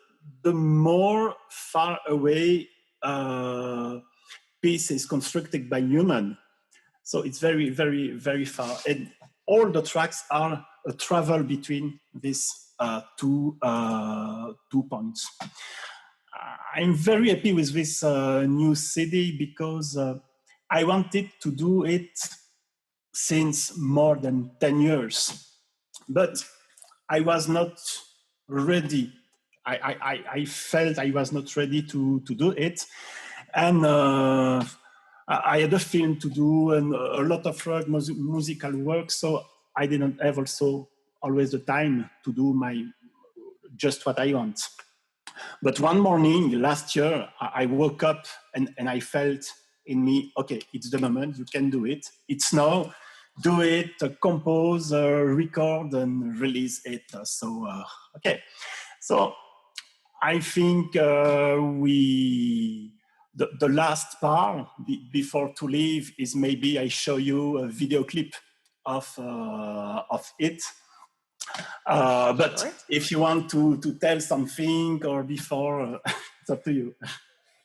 more far away piece is constructed by human. So it's very, very, very far. And all the tracks are a travel between these two points. I'm very happy with this new CD, because I wanted to do it since more than 10 years, but I was not ready. I felt I was not ready to do it. And I had a film to do and a lot of musical work, so I didn't have also always the time to do just what I want. But one morning last year, I woke up and I felt in me, okay, it's the moment, you can do it. It's now, do it, compose, record, and release it. Okay. So I think the last part before to leave is maybe I show you a video clip of it. But sure, if you want to tell something or before, it's up to you.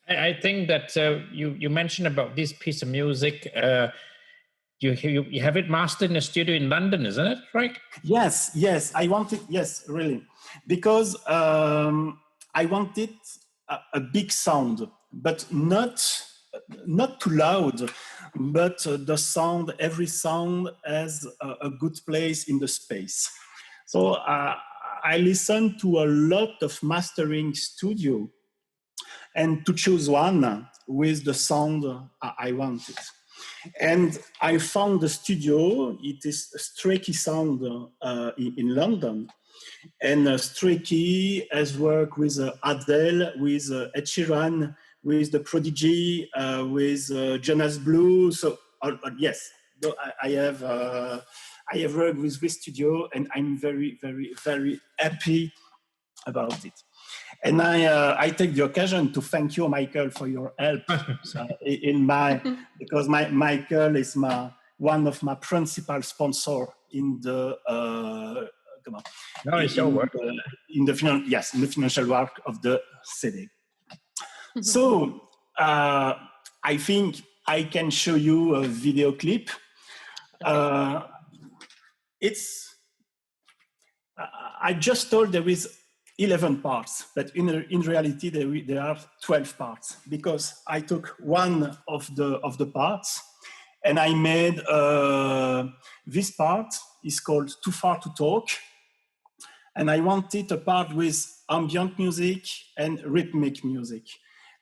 I think that you mentioned about this piece of music. You have it mastered in a studio in London, isn't it? Right? Yes. I want it. Yes, really, because I wanted a big sound, but not too loud. But the sound, every sound has a good place in the space. So I listened to a lot of mastering studio, and to choose one with the sound I wanted. And I found the studio. It is a Stray sound in London. And Stray has worked with Adele, with Ed Sheeran, with The Prodigy, with Jonas Blue. So yes, I have worked with this studio, and I'm very, very, very happy about it. And I take the occasion to thank you, Michael, for your help because Michael is one of my principal sponsors in the in the financial work of the CD. So I think I can show you a video clip. I just told there is 11 parts, but in reality there are 12 parts, because I took one of the parts and I made this part is called Too Far to Talk, and I wanted a part with ambient music and rhythmic music.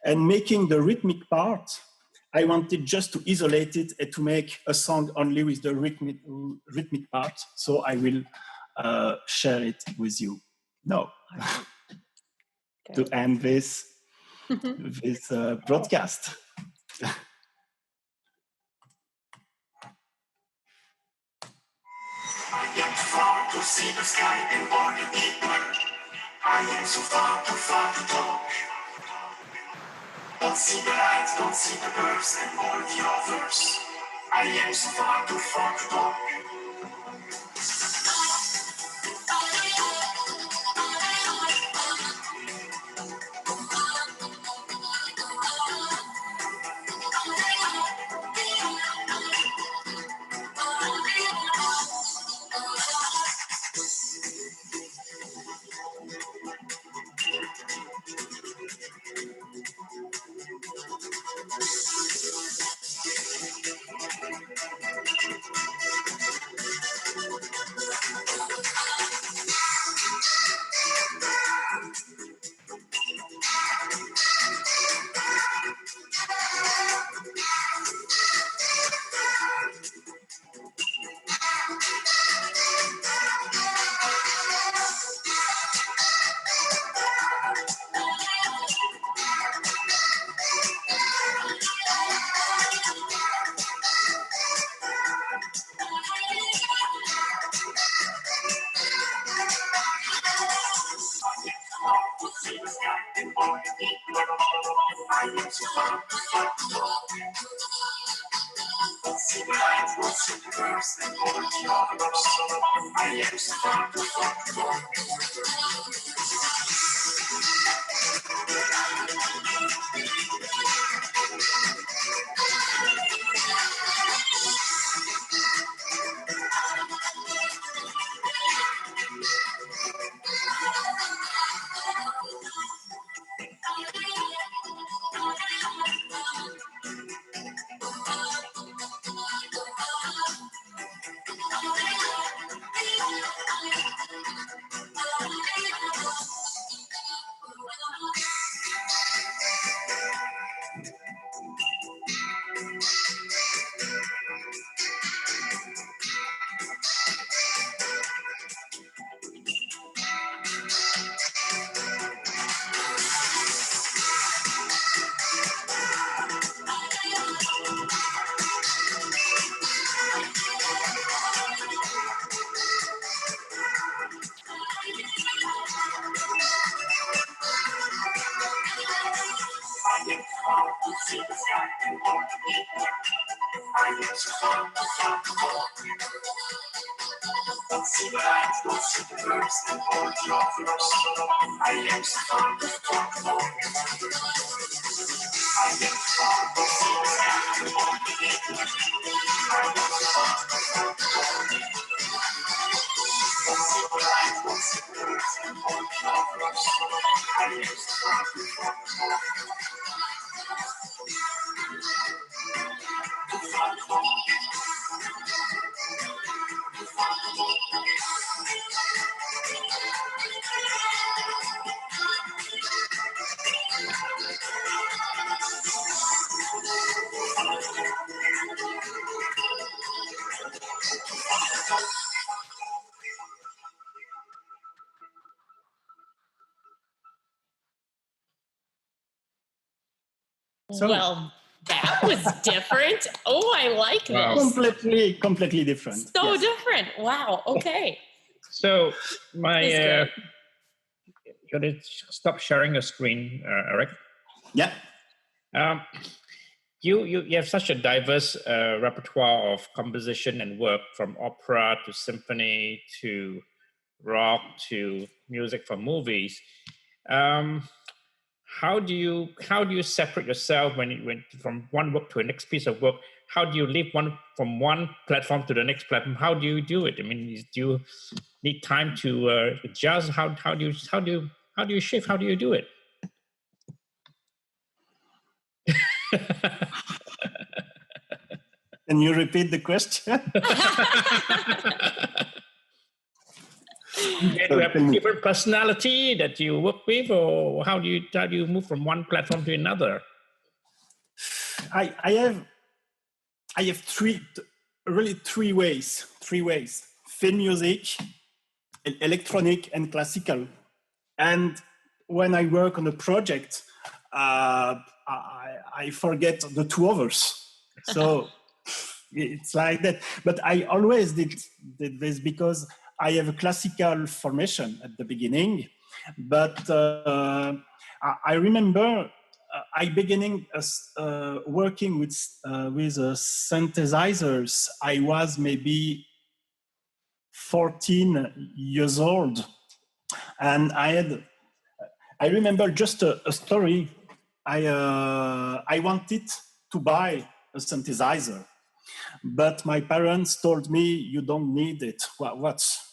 And making the rhythmic part, I wanted just to isolate it and to make a song only with the rhythmic part. So I will share it with you now to end this broadcast. I am too far to see the sky and water deeper. I am so far to talk. Don't see the lights, don't see the birds and all the others. I am so far to talk. So, well, that was different. Oh, I like Wow. this. completely different. So Yes. different. Wow. Okay. So This my, is great. you gotta stop sharing your screen, Eric. Yeah. You have such a diverse repertoire of composition and work, from opera to symphony to rock to music for movies. How do you separate yourself when you went from one work to the next piece of work? How do you leap from one platform to the next platform? How do you do it? I mean, do you need time to adjust? How do you shift? How do you do it? Can you repeat the question? Do you have a different personality that you work with, or how do you move from one platform to another? I have three ways. Film music, electronic, and classical. And when I work on a project, I forget the two others. So it's like that. But I always did this because I have a classical formation at the beginning. But I remember I beginning working with synthesizers. I was maybe 14 years old, and I remember just a story. I wanted to buy a synthesizer, but my parents told me, "You don't need it. What's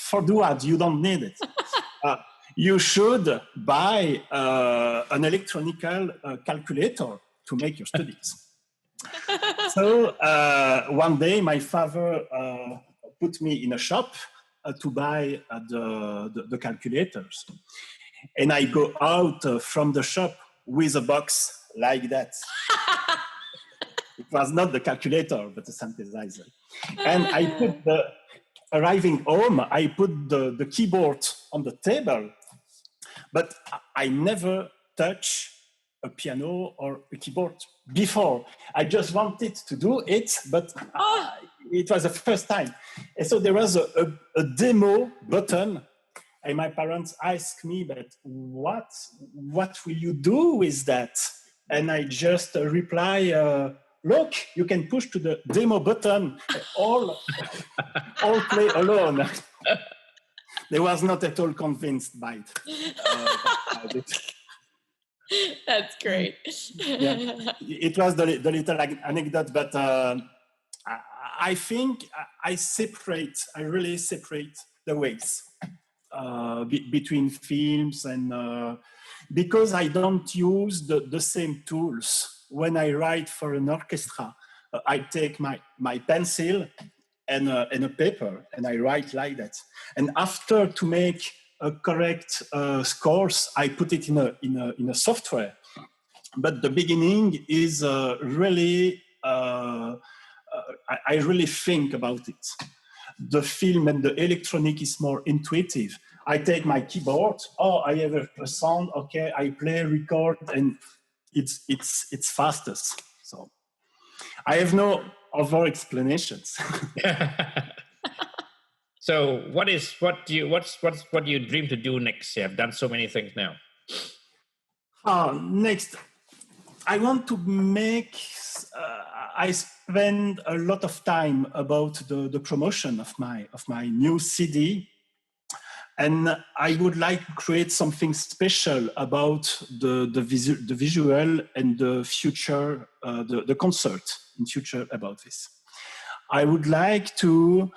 for do what? You don't need it. You should buy an electronical calculator to make your studies." So one day, my father put me in a shop to buy the calculators. And I go out from the shop with a box like that. It was not the calculator, but a synthesizer. And I put arriving home, I put the keyboard on the table, but I never touch a piano or a keyboard before. I just wanted to do it, but it was the first time. And so there was a demo button, and my parents asked me, "But what will you do with that?" And I just reply look, you can push to the demo button, all play alone. They was not at all convinced by it. That's great. Yeah. It was the little anecdote, but I think I really separate the ways between films and because I don't use the same tools. When I write for an orchestra, I take my pencil and a paper and I write like that. And after to make a correct scores, I put it in a software. But the beginning is really, I really think about it. The film and the electronic is more intuitive. I take my keyboard, I have a sound, okay, I play, record, and it's fastest. So I have no other explanations. So what do you dream to do next? You have done so many things now. Next, I want to make. I spend a lot of time about the promotion of my new CD, and I would like to create something special about the visual and the future, the concert in future about this. I would like to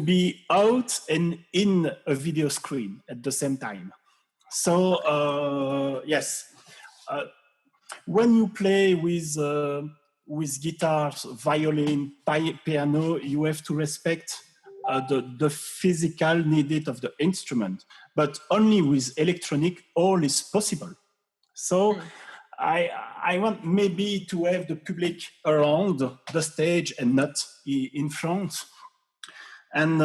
be out and in a video screen at the same time. So yes, when you play with guitars, violin, piano, you have to respect the physical needed of the instrument. But only with electronic, all is possible. So I want maybe to have the public around the stage and not in front. And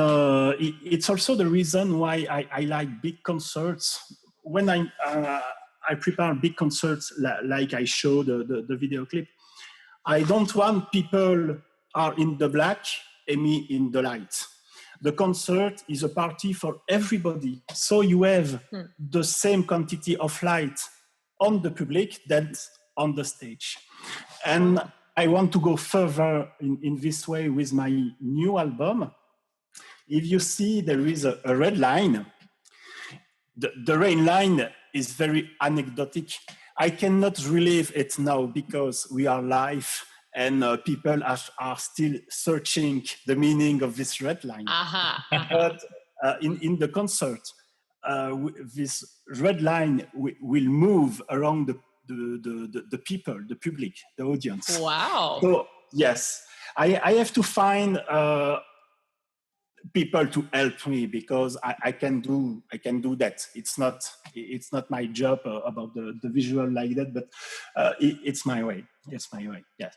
it's also the reason why I like big concerts. When I prepare big concerts, like I show the video clip, I don't want people are in the black and me in the light. The concert is a party for everybody. So you have the same quantity of light on the public than on the stage. And I want to go further in this way with my new album. If you see, there is a red line. The red line is very anecdotic. I cannot relive it now because we are live and people are still searching the meaning of this red line. But in the concert, this red line will move around the people, the public, the audience. Wow. So yes, I have to find people to help me because I can do that. It's not my job about the visual like that, but it's my way. It's my way. Yes.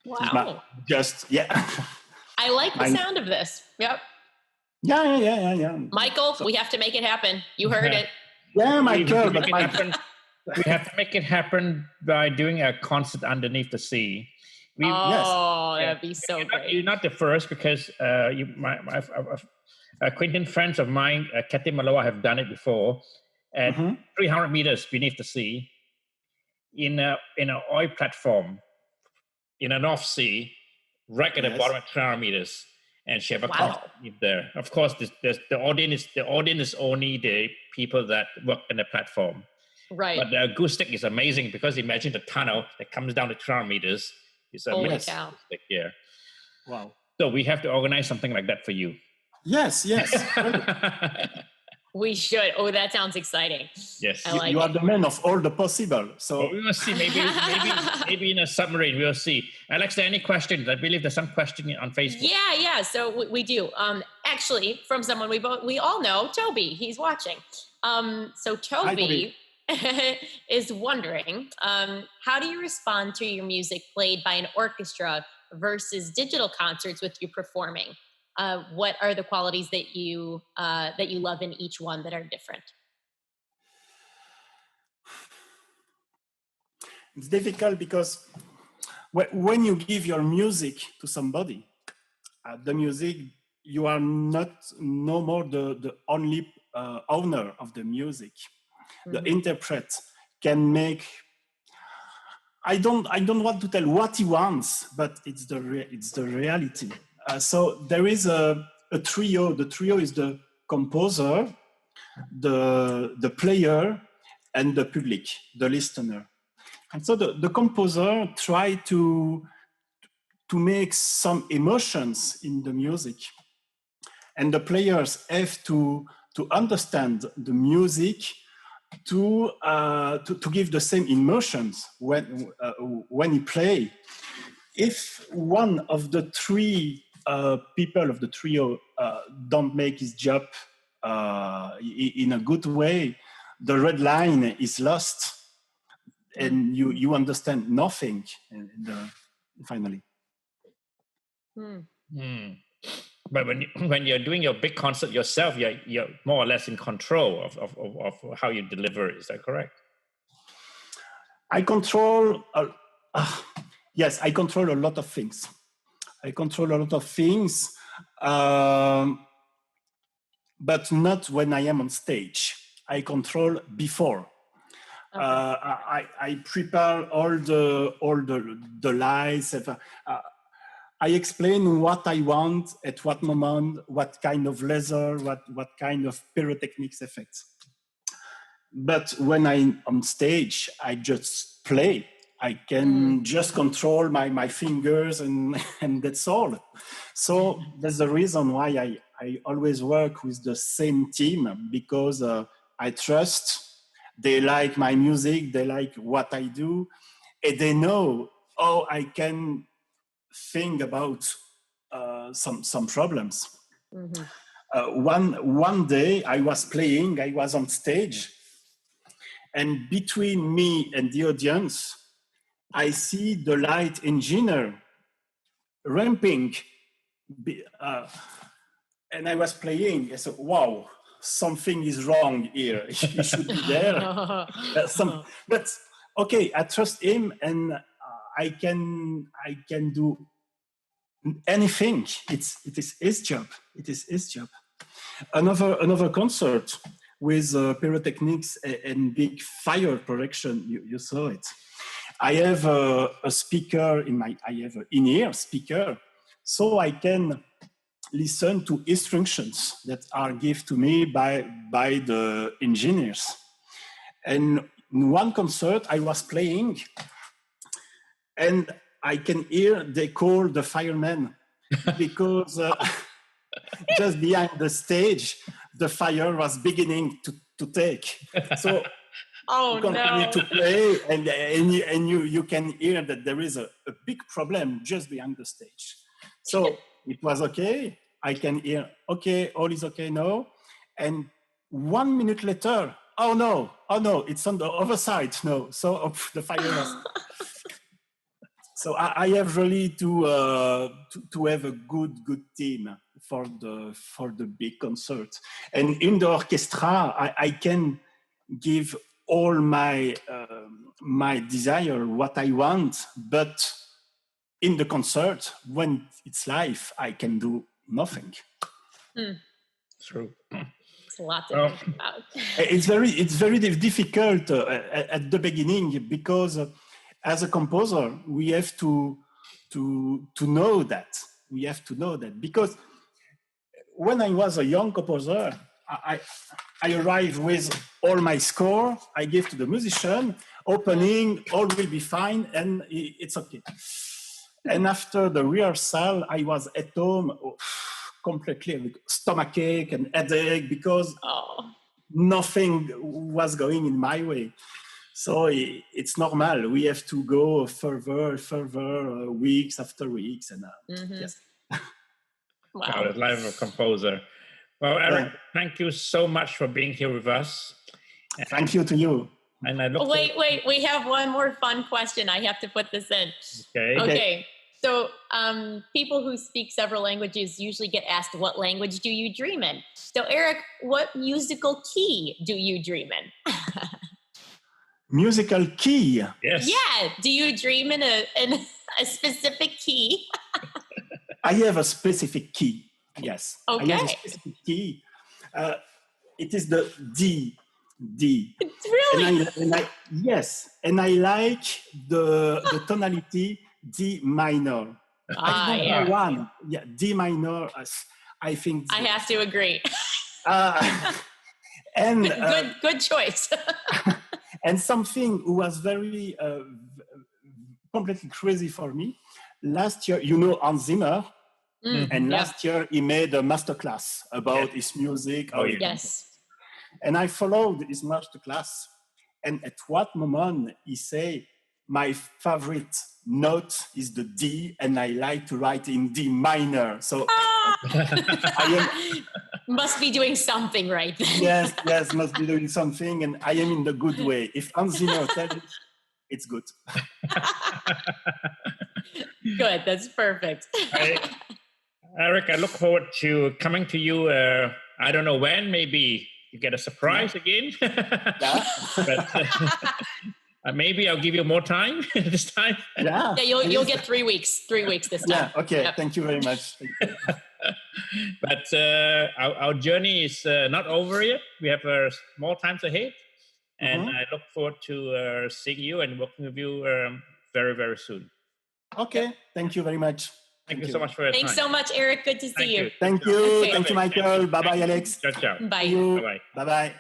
Wow. I like the sound of this. Yep. Yeah. Michael, we have to make it happen. You heard it. Yeah, Michael. We have to make it happen by doing a concert underneath the sea. That'd be so great. You're not the first because my acquaintance friends of mine, Kathy Maloa, have done it before at 300 meters beneath the sea in an oil platform in the North Sea, right at the bottom of 300 meters. And she have a concert there. Of course, the audience is only the people that work in the platform. Right. But the acoustic is amazing because imagine the tunnel that comes down to 300 meters. It's amazing. Yeah. Wow. So we have to organize something like that for you. Yes. We should. Oh, that sounds exciting. Yes. You are the man of all the possible. So we will see. Maybe in a submarine, we will see. Alex, there any questions? I believe there's some question on Facebook. Yeah. So we do. Actually, from someone we all know, Toby. He's watching. So Toby is wondering, how do you respond to your music played by an orchestra versus digital concerts with you performing? What are the qualities that you love in each one that are different? It's difficult because when you give your music to somebody, the music, you are no more the only owner of the music. The interpret can make, I don't want to tell what he wants, but it's the reality. So there is a trio. The trio is the composer, the player, and the public, the listener. And so the composer tried to make some emotions in the music, and the players have to understand the music to give the same emotions when he play. If one of the three people of the trio don't make his job in a good way, the red line is lost, and you understand nothing. Finally. But when you're doing your big concert yourself, you're more or less in control of how you deliver it. Is that correct? I control. Yes, I control a lot of things. But not when I am on stage. I control before. Okay. I prepare all the lights. I explain what I want at what moment, what kind of laser, what kind of pyrotechnics effects. But when I'm on stage, I just play. I can just control my fingers and that's all. So that's the reason why I always work with the same team, because I trust. They like my music, they like what I do, and they know how I can think about some problems. One day I was playing, I was on stage, and between me and the audience, I see the light engineer ramping, and I was playing. I said, wow, something is wrong here. He should be there. But okay, I trust him, and I can do anything. It is his job. It is his job. Another concert with pyrotechnics and big fire projection. You saw it. I have a speaker I have an in-ear speaker, so I can listen to instructions that are given to me by the engineers. And in one concert I was playing, and I can hear they call the firemen because just behind the stage, the fire was beginning to take. So you continue to play, and you can hear that there is a big problem just behind the stage. So it was okay. I can hear, okay, all is okay now. And 1 minute later, oh no, it's on the other side. No, so the fire was... So I have really to have a good team for the big concert. And in the orchestra, I can give all my desire, what I want, but in the concert, when it's live, I can do nothing. True. It's a lot to think about. It's very difficult at the beginning, because as a composer, we have to know that. We have to know that, because when I was a young composer, I arrived with all my score. I give to the musician, opening, all will be fine, and it's okay. And after the rehearsal, I was at home completely with stomachache and headache, because nothing was going in my way. So it's normal. We have to go further, weeks after weeks. And yes. Wow, the life of a composer. Well, Eric, thank you so much for being here with us. Thank you to you. And I look wait, we have one more fun question. I have to put this in. Okay. So people who speak several languages usually get asked, what language do you dream in? So Eric, what musical key do you dream in? Musical key? Yes. Yeah. Do you dream in a specific key? I have a specific key. Yes. Okay. I have a specific key. It is the D. D. Really? Yes, and I like the tonality D minor. I don't know one. Yeah, D minor. I think. I have to agree. And good choice. And something was very completely crazy for me. Last year, you know Hans Zimmer, and last year he made a masterclass about his music. Yes. And I followed his masterclass. And at what moment he say, my favorite note is the D, and I like to write in D minor. So must be doing something right then. Yes, must be doing something, and I am in the good way. If Hans Zimmer tells it, it's good. Good, that's perfect. Eric, I look forward to coming to you. I don't know when, maybe you get a surprise again. But maybe I'll give you more time this time. Yeah, you'll get 3 weeks. 3 weeks this time. Yeah, okay. Yep. Thank you very much. But our journey is not over yet. We have more times ahead. And I look forward to seeing you and working with you very, very soon. Okay. Thank you very much. Thank you so much for your time. Thanks so much, Eric. Good to see you. Thank you. Okay. Thank you, Michael. Bye-bye, Alex. Ciao, ciao. Bye. Bye-bye.